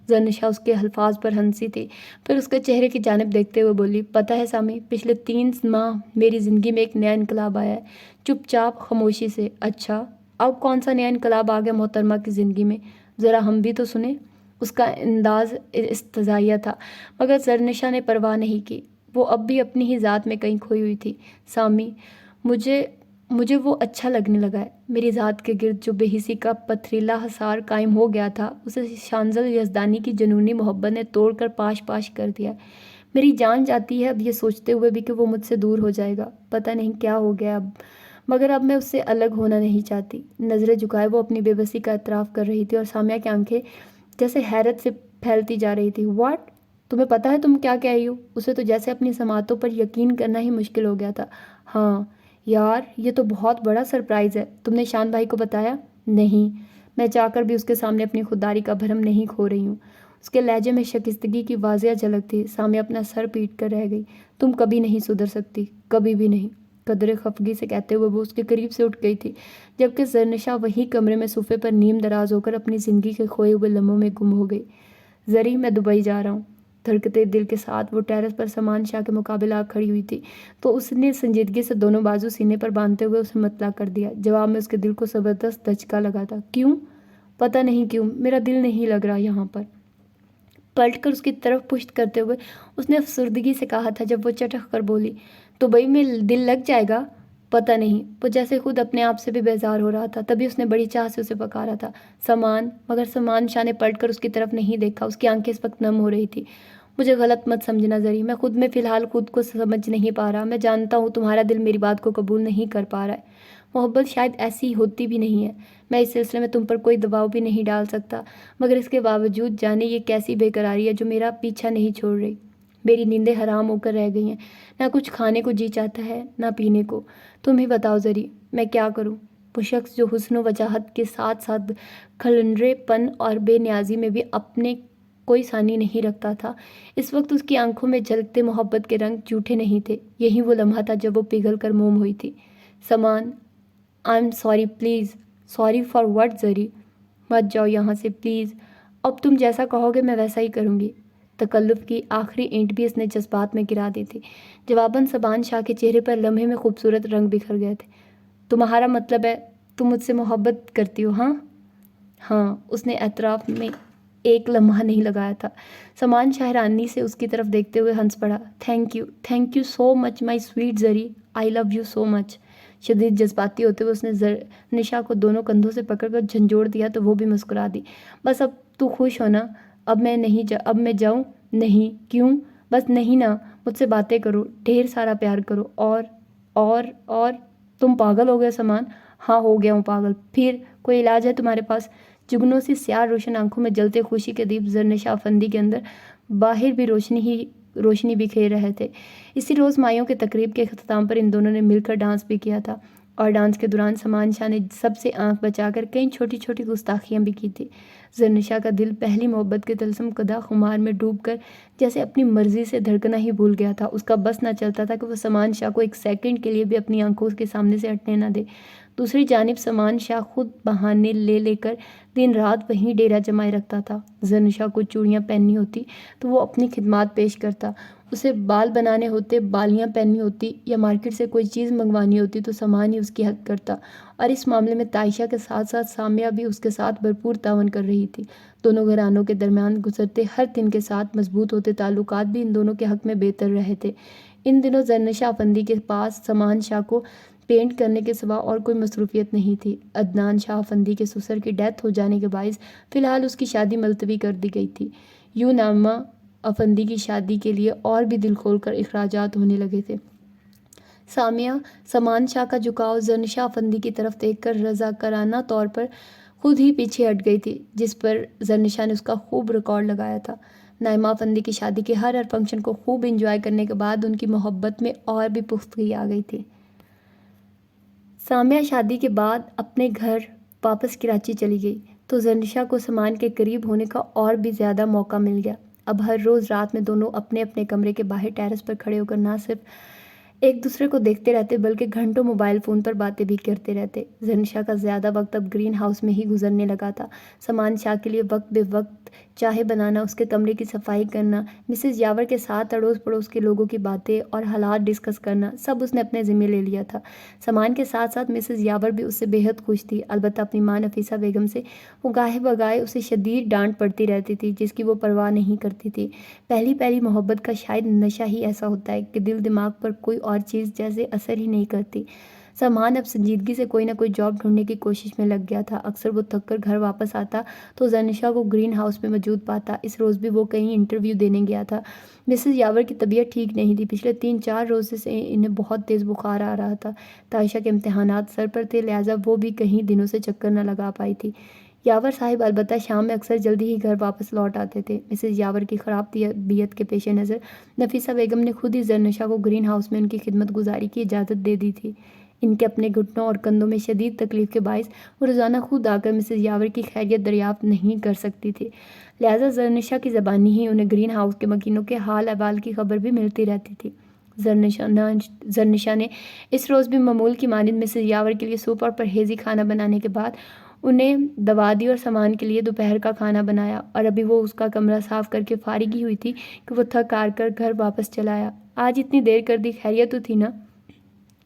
زرنشا اس کے الفاظ پر ہنسی تھی، پھر اس کے چہرے کی جانب دیکھتے ہوئے بولی، پتہ ہے سامی، پچھلے 3 ماہ میری زندگی میں ایک نیا انقلاب آیا ہے۔ چپ چاپ خاموشی سے، اچھا، اب کون سا نیا انقلاب آ گیا محترمہ کی زندگی میں؟ ذرا ہم بھی تو سنیں۔ اس کا انداز استزائیہ تھا، مگر زرنشا نے پرواہ نہیں کی۔ وہ اب بھی اپنی ہی ذات میں کہیں کھوئی ہوئی تھی۔ سامی، مجھے وہ اچھا لگنے لگا ہے۔ میری ذات کے گرد جو بے حسی کا پتھریلا حصار قائم ہو گیا تھا، اسے شانزل یزدانی کی جنونی محبت نے توڑ کر پاش پاش کر دیا ہے۔ میری جان جاتی ہے اب یہ سوچتے ہوئے بھی کہ وہ مجھ سے دور ہو جائے گا۔ پتہ نہیں کیا ہو گیا اب، مگر اب میں اس سے الگ ہونا نہیں چاہتی۔ نظریں جھکائے وہ اپنی بے بسی کا اعتراف کر رہی تھی اور سامیہ کی آنکھیں جیسے حیرت سے پھیلتی جا رہی تھی۔ واٹ؟ تمہیں پتہ ہے تم کیا کہہ رہی ہو؟ اسے تو جیسے اپنی سماعتوں پر یقین کرنا ہی مشکل ہو گیا تھا۔ ہاں یار، یہ تو بہت بڑا سرپرائز ہے۔ تم نے شان بھائی کو بتایا؟ نہیں، میں چاہ کر بھی اس کے سامنے اپنی خودداری کا بھرم نہیں کھو رہی ہوں۔ اس کے لہجے میں شکستگی کی واضح جھلک تھی۔ سامیہ اپنا سر پیٹ کر رہ گئی۔ تم کبھی نہیں سدھر سکتی، کبھی بھی نہیں، قدرے خفگی سے کہتے ہوئے وہ اس کے قریب سے اٹھ گئی تھی، جبکہ زرنشا وہی کمرے میں صوفے پر نیم دراز ہو کر اپنی زندگی کے کھوئے ہوئے لمحوں میں گم ہو گئی۔ زری، میں دبئی جا رہا ہوں۔ دھڑکتے دل کے ساتھ وہ ٹیرس پر سامان شاہ کے مقابل آ کھڑی ہوئی تھی تو اس نے سنجیدگی سے دونوں بازو سینے پر باندھتے ہوئے اسے مطلع کر دیا۔ جواب میں اس کے دل کو زبردست دھچکا لگا تھا۔ کیوں؟ پتہ نہیں کیوں، میرا دل نہیں لگ رہا یہاں پر۔ پلٹ کر اس کی طرف پشت کرتے ہوئے اس نے افسردگی سے کہا تھا جب وہ چٹخ کر بولی، دبئی میں دل لگ جائے گا؟ پتہ نہیں، وہ جیسے خود اپنے آپ سے بھی بیزار ہو رہا تھا۔ تبھی اس نے بڑی چاہ سے اسے پکارا تھا، سامان، مگر سامان شاہ نے پلٹ کر اس کی طرف نہیں دیکھا۔ اس کی آنکھیں اس وقت نم ہو رہی تھی۔ مجھے غلط مت سمجھنا زری، میں خود میں فی الحال خود کو سمجھ نہیں پا رہا۔ میں جانتا ہوں تمہارا دل میری بات کو قبول نہیں کر پا رہا ہے۔ محبت شاید ایسی ہوتی بھی نہیں ہے۔ میں اس سلسلے میں تم پر کوئی دباؤ بھی نہیں ڈال سکتا، مگر اس کے باوجود جانے یہ کیسی بے قراری ہے جو میرا پیچھا نہیں چھوڑ رہی۔ میری نیندیں حرام ہو کر رہ گئی ہیں، نہ کچھ کھانے کو جی چاہتا ہے نہ پینے کو۔ تم ہی بتاؤ زری، میں کیا کروں؟ وہ شخص جو حسن و وجاہت کے ساتھ ساتھ کھلنڈرے پن اور بے نیازی میں بھی اپنے کوئی ثانی نہیں رکھتا تھا، اس وقت اس کی آنکھوں میں جھلکتے محبت کے رنگ جھوٹے نہیں تھے۔ یہی وہ لمحہ تھا جب وہ پگھل کر موم ہوئی تھی۔ سامان، I am sorry, please. Sorry for what Zari? مت جاؤ یہاں سے پلیز۔ اب تم جیسا کہو گے میں ویسا ہی کروں گی۔ تکلف کی آخری اینٹ بھی اس نے جذبات میں گرا دی تھی۔ جواباً سامان شاہ کے چہرے پر لمحے میں خوبصورت رنگ بکھر گئے تھے۔ تمہارا مطلب ہے تم مجھ سے محبت کرتی ہو، ہاں؟ ہاں، اس نے اعتراف میں ایک لمحہ نہیں لگایا تھا۔ سامان شاہ حیرانی سے اس کی طرف دیکھتے ہوئے ہنس پڑا۔ Thank you so much my sweet Zari, I love you so much. شدید جذباتی ہوتے ہوئے اس نے زرنشا کو دونوں کندھوں سے پکڑ کر جھنجھوڑ دیا تو وہ بھی مسکرا دی۔ بس اب تو خوش ہو نا؟ اب میں جاؤں؟ نہیں، کیوں؟ بس نہیں نا، مجھ سے باتیں کرو، ڈھیر سارا پیار کرو، اور تم پاگل ہو گئے سامان؟ ہاں، ہو گیا ہوں پاگل۔ پھر کوئی علاج ہے تمہارے پاس؟ جگنوں سی سیاہ روشن آنکھوں میں جلتے خوشی کے دیپ زرنشا افندی کے اندر باہر بھی روشنی بکھیر رہے تھے۔ اسی روز مائیوں کے تقریب کے اختتام پر ان دونوں نے مل کر ڈانس بھی کیا تھا، اور ڈانس کے دوران سامان شاہ نے سب سے آنکھ بچا کر کئی چھوٹی چھوٹی گستاخیاں بھی کی تھی۔ زرنشا کا دل پہلی محبت کے طلسم کدہ خمار میں ڈوب کر جیسے اپنی مرضی سے دھڑکنا ہی بھول گیا تھا۔ اس کا بس نہ چلتا تھا کہ وہ سامان شاہ کو ایک سیکنڈ کے لیے بھی اپنی آنکھوں کے سامنے سے ہٹنے نہ دے۔ دوسری جانب سامان شاہ خود بہانے لے کر دن رات وہیں ڈیرا جمائے رکھتا تھا۔ زرنشا کو چوڑیاں پہننی ہوتی تو وہ اپنی خدمات پیش کرتا، اسے بال بنانے ہوتے، بالیاں پہننی ہوتی، یا مارکیٹ سے کوئی چیز منگوانی ہوتی تو سامان ہی اس کی ہیلپ کرتا، اور اس معاملے میں عائشہ کے ساتھ ساتھ سامیہ بھی اس کے ساتھ بھرپور تعاون کر رہی تھی۔ دونوں گھرانوں کے درمیان گزرتے ہر دن کے ساتھ مضبوط ہوتے تعلقات بھی ان دونوں کے حق میں بہتر رہے تھے۔ ان دنوں زرنشا افندی کے پاس سامان شاہ کو پینٹ کرنے کے سوا اور کوئی مصروفیت نہیں تھی۔ عدنان شاہ افندی کے سسر کی ڈیتھ ہو جانے کے باعث فی الحال اس کی شادی ملتوی کر دی گئی تھی۔ یوں نعمہ افندی کی شادی کے لیے اور بھی دل کھول کر اخراجات ہونے لگے تھے۔ سامیہ سامان شاہ کا جھکاؤ زرنشا افندی کی طرف دیکھ کر رضاکارانہ طور پر خود ہی پیچھے ہٹ گئی تھی، جس پر زرنشا نے اس کا خوب ریکارڈ لگایا تھا۔ نائمہ افندی کی شادی کے ہر فنکشن کو خوب انجوائے کرنے کے بعد ان کی محبت میں اور بھی پختگی آ گئی تھی۔ سامیہ شادی کے بعد اپنے گھر واپس کراچی چلی گئی تو زرنشا کو سامان کے قریب ہونے کا اور بھی زیادہ موقع مل گیا۔ اب ہر روز رات میں دونوں اپنے اپنے کمرے کے باہر ٹیرس پر کھڑے ہو کر نہ صرف ایک دوسرے کو دیکھتے رہتے بلکہ گھنٹوں موبائل فون پر باتیں بھی کرتے رہتے۔ زرنشا کا زیادہ وقت اب گرین ہاؤس میں ہی گزرنے لگا تھا۔ سامان شاہ کے لیے وقت بے وقت چائے بنانا، اس کے کمرے کی صفائی کرنا، مسز یاور کے ساتھ اڑوس پڑوس کے لوگوں کی باتیں اور حالات ڈسکس کرنا، سب اس نے اپنے ذمہ لے لیا تھا۔ سامان کے ساتھ ساتھ مسز یاور بھی اس سے بے حد خوش تھی، البتہ اپنی ماں نفیسہ بیگم سے وہ گاہے بگاہے اسے شدید ڈانٹ پڑتی رہتی تھی، جس کی وہ پرواہ نہیں کرتی تھی۔ پہلی محبت کا شاید نشہ ہی ایسا ہوتا ہے کہ دل دماغ پر کوئی اور چیز جیسے اثر ہی نہیں کرتی۔ سامان اب سنجیدگی سے کوئی نہ کوئی جاب ڈھونڈنے کی کوشش میں لگ گیا تھا۔ اکثر وہ تھک کر گھر واپس آتا تو زرنشا کو گرین ہاؤس میں موجود پاتا۔ اس روز بھی وہ کہیں انٹرویو دینے گیا تھا۔ مسز یاور کی طبیعت ٹھیک نہیں تھی، پچھلے 3-4 روز سے انہیں بہت تیز بخار آ رہا تھا۔ عائشہ کے امتحانات سر پر تھے، لہٰذا وہ بھی کہیں دنوں سے چکر نہ لگا پائی تھی۔ یاور صاحب البتہ شام میں اکثر جلدی ہی گھر واپس لوٹ آتے تھے۔ مسز یاور کی خراب طبیعت کے پیش نظر نفیسہ بیگم نے خود ہی زرنشا کو گرین ہاؤس میں ان کی خدمت گزاری کی اجازت دے دی تھی۔ ان کے اپنے گھٹنوں اور کندھوں میں شدید تکلیف کے باعث وہ روزانہ خود آ کر مسز یاور کی خیریت دریافت نہیں کر سکتی تھی، لہٰذا زرنشا کی زبانی ہی انہیں گرین ہاؤس کے مکینوں کے حال احوال کی خبر بھی ملتی رہتی تھی۔ زرنشا نے اس روز بھی معمول کی مانند مسز یاور کے لیے سوپ اور پرہیزی کھانا بنانے کے بعد انہیں دوا دی اور سامان کے لیے دوپہر کا کھانا بنایا، اور ابھی وہ اس کا کمرہ صاف کر کے فارغ ہی ہوئی تھی کہ وہ تھک ہار کر گھر واپس چلا آیا۔ آج اتنی دیر کر دی، خیریت تو تھی نا؟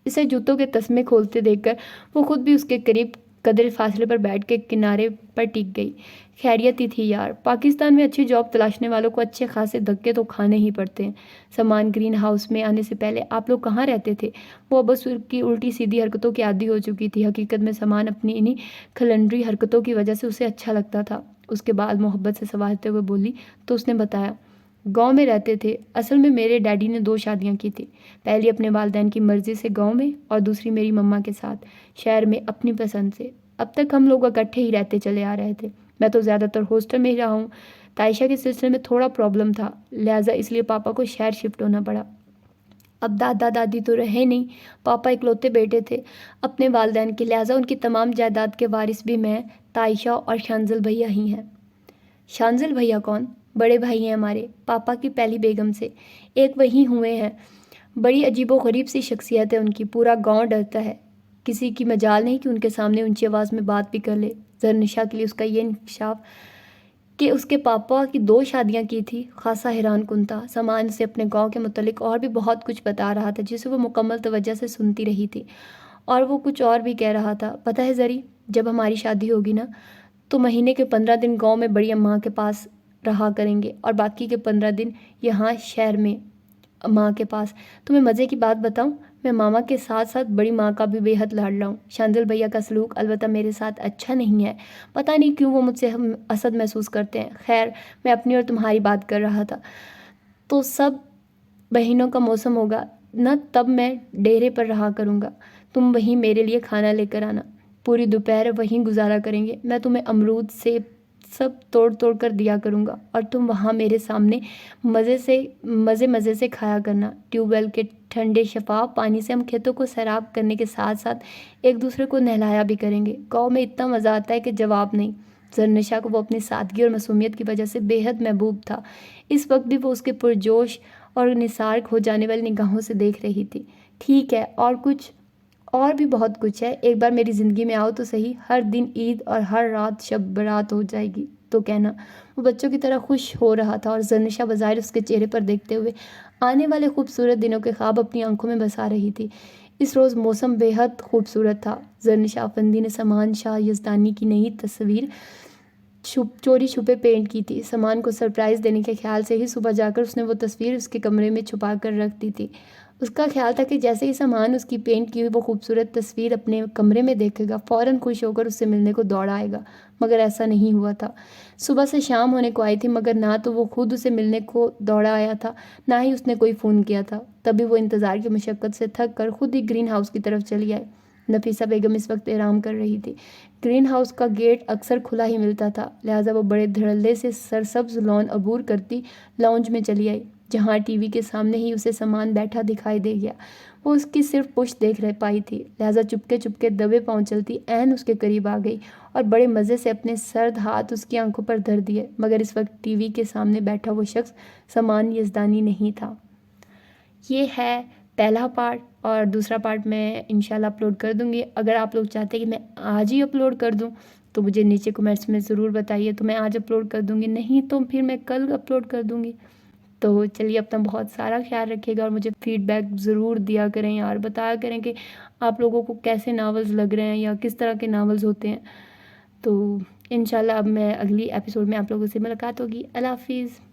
اسے جوتوں کے تسمے کھولتے دیکھ کر وہ خود بھی اس کے قریب قدر فاصلے پر بیٹھ کے کنارے پر ٹک گئی۔ خیریت ہی تھی یار، پاکستان میں اچھی جاب تلاشنے والوں کو اچھے خاصے دھکے تو کھانے ہی پڑتے ہیں۔ سامان گرین ہاؤس میں آنے سے پہلے آپ لوگ کہاں رہتے تھے؟ وہ بس ان کی الٹی سیدھی حرکتوں کی عادی ہو چکی تھی۔ حقیقت میں سامان اپنی انہی کھلنڈری حرکتوں کی وجہ سے اسے اچھا لگتا تھا۔ اس کے بعد محبت سے سنوارتے ہوئے بولی تو اس نے بتایا گاؤں میں رہتے تھے۔ اصل میں میرے ڈیڈی نے 2 شادیاں کی تھی، پہلی اپنے والدین کی مرضی سے گاؤں میں، اور دوسری میری مما کے ساتھ شہر میں اپنی پسند سے۔ اب تک ہم لوگ اکٹھے ہی رہتے چلے آ رہے تھے۔ میں تو زیادہ تر ہاسٹل میں ہی رہا ہوں۔ عائشہ کے سلسلے میں تھوڑا پرابلم تھا، لہٰذا اس لیے پاپا کو شہر شفٹ ہونا پڑا۔ اب دادا دادی تو رہے نہیں، پاپا اکلوتے بیٹے تھے اپنے والدین کے، لہٰذا ان کی تمام جائیداد کے وارث بھی میں، عائشہ اور شانزل بھیا ہی ہیں۔ شانزل بھیا کون؟ بڑے بھائی ہیں ہمارے، پاپا کی پہلی بیگم سے، ایک وہی ہوئے ہیں۔ بڑی عجیب و غریب سی شخصیت ہے ان کی، پورا گاؤں ڈرتا ہے، کسی کی مجال نہیں کہ ان کے سامنے اونچی آواز میں بات بھی کر لے۔ زرنشا کے لیے اس کا یہ انکشاف کہ اس کے پاپا کی 2 شادیاں کی تھی خاصا حیران کن تھا۔ سامان سے اپنے گاؤں کے متعلق اور بھی بہت کچھ بتا رہا تھا جسے وہ مکمل توجہ سے سنتی رہی تھی، اور وہ کچھ اور بھی کہہ رہا تھا۔ پتہ ہے زری، جب ہماری شادی ہوگی نا تو مہینے کے 15 دن گاؤں میں بڑی اماں کے پاس رہا کریں گے، اور باقی کے 15 دن یہاں شہر میں ماں کے پاس۔ تمہیں مزے کی بات بتاؤں، میں ماما کے ساتھ ساتھ بڑی ماں کا بھی بے حد لاڈلا ہوں۔ شانزل بھیا کا سلوک البتہ میرے ساتھ اچھا نہیں ہے، پتہ نہیں کیوں وہ مجھ سے حسد محسوس کرتے ہیں۔ خیر، میں اپنی اور تمہاری بات کر رہا تھا۔ تو سب بہنوں کا موسم ہوگا نہ، تب میں ڈیرے پر رہا کروں گا، تم وہیں میرے لیے کھانا لے کر آنا، پوری دوپہر وہیں گزارا کریں گے۔ میں تمہیں امرود سیب سب توڑ توڑ کر دیا کروں گا، اور تم وہاں میرے سامنے مزے سے کھایا کرنا۔ ٹیوب ویل کے ٹھنڈے شفاف پانی سے ہم کھیتوں کو سیراب کرنے کے ساتھ ساتھ ایک دوسرے کو نہلایا بھی کریں گے۔ گاؤں میں اتنا مزہ آتا ہے کہ جواب نہیں۔ زرنشا کو وہ اپنی سادگی اور معصومیت کی وجہ سے بے حد محبوب تھا۔ اس وقت بھی وہ اس کے پرجوش اور نثار ہو جانے والی نگاہوں سے دیکھ رہی تھی۔ ٹھیک ہے، اور بھی بہت کچھ ہے، ایک بار میری زندگی میں آؤ تو صحیح، ہر دن عید اور ہر رات شب برات ہو جائے گی تو کہنا۔ وہ بچوں کی طرح خوش ہو رہا تھا، اور زرنشا بظاہر اس کے چہرے پر دیکھتے ہوئے آنے والے خوبصورت دنوں کے خواب اپنی آنکھوں میں بسا رہی تھی۔ اس روز موسم بے حد خوبصورت تھا۔ زرنشا افندی نے سامان شاہ یزدانی کی نئی تصویر چوری چھپے پینٹ کی تھی۔ سامان کو سرپرائز دینے کے خیال سے ہی صبح جا کر اس نے وہ تصویر اس کے کمرے میں چھپا کر رکھ دی تھی۔ اس کا خیال تھا کہ جیسے ہی سامان اس کی پینٹ کی ہوئی وہ خوبصورت تصویر اپنے کمرے میں دیکھے گا، فوراً خوش ہو کر اس سے ملنے کو دوڑ آئے گا، مگر ایسا نہیں ہوا تھا۔ صبح سے شام ہونے کو آئی تھی، مگر نہ تو وہ خود اسے ملنے کو دوڑا آیا تھا، نہ ہی اس نے کوئی فون کیا تھا۔ تبھی وہ انتظار کی مشقت سے تھک کر خود ہی گرین ہاؤس کی طرف چلی آئی۔ نفیسہ بیگم اس وقت آرام کر رہی تھی۔ گرین ہاؤس کا گیٹ اکثر کھلا ہی ملتا تھا، لہٰذا وہ بڑے دھڑلے سے سرسبز لان عبور کرتی لاؤنج میں چلی آئی، جہاں ٹی وی کے سامنے ہی اسے سامان بیٹھا دکھائی دے گیا۔ وہ اس کی صرف پشت دیکھ پائی تھی، لہٰذا چپکے دبے پاؤں چلتی عین اس کے قریب آ گئی اور بڑے مزے سے اپنے سرد ہاتھ اس کی آنکھوں پر دھر دیے، مگر اس وقت ٹی وی کے سامنے بیٹھا وہ شخص سامان یزدانی نہیں تھا۔ یہ ہے پہلا پارٹ، اور دوسرا پارٹ میں انشاءاللہ اپلوڈ کر دوں گی۔ اگر آپ لوگ چاہتے ہیں کہ میں آج ہی اپلوڈ کر دوں تو مجھے نیچے کمنٹس میں ضرور بتائیے، تو میں آج اپلوڈ کر دوں گی، نہیں تو پھر میں کل اپلوڈ کر دوں گی۔ تو چلیے، اپنا بہت سارا خیال رکھیے گا، اور مجھے فیڈ بیک ضرور دیا کریں اور بتایا کریں کہ آپ لوگوں کو کیسے ناولز لگ رہے ہیں یا کس طرح کے ناولز ہوتے ہیں۔ تو انشاءاللہ اب میں اگلی ایپیسوڈ میں آپ لوگوں سے ملاقات ہوگی۔ اللہ حافظ۔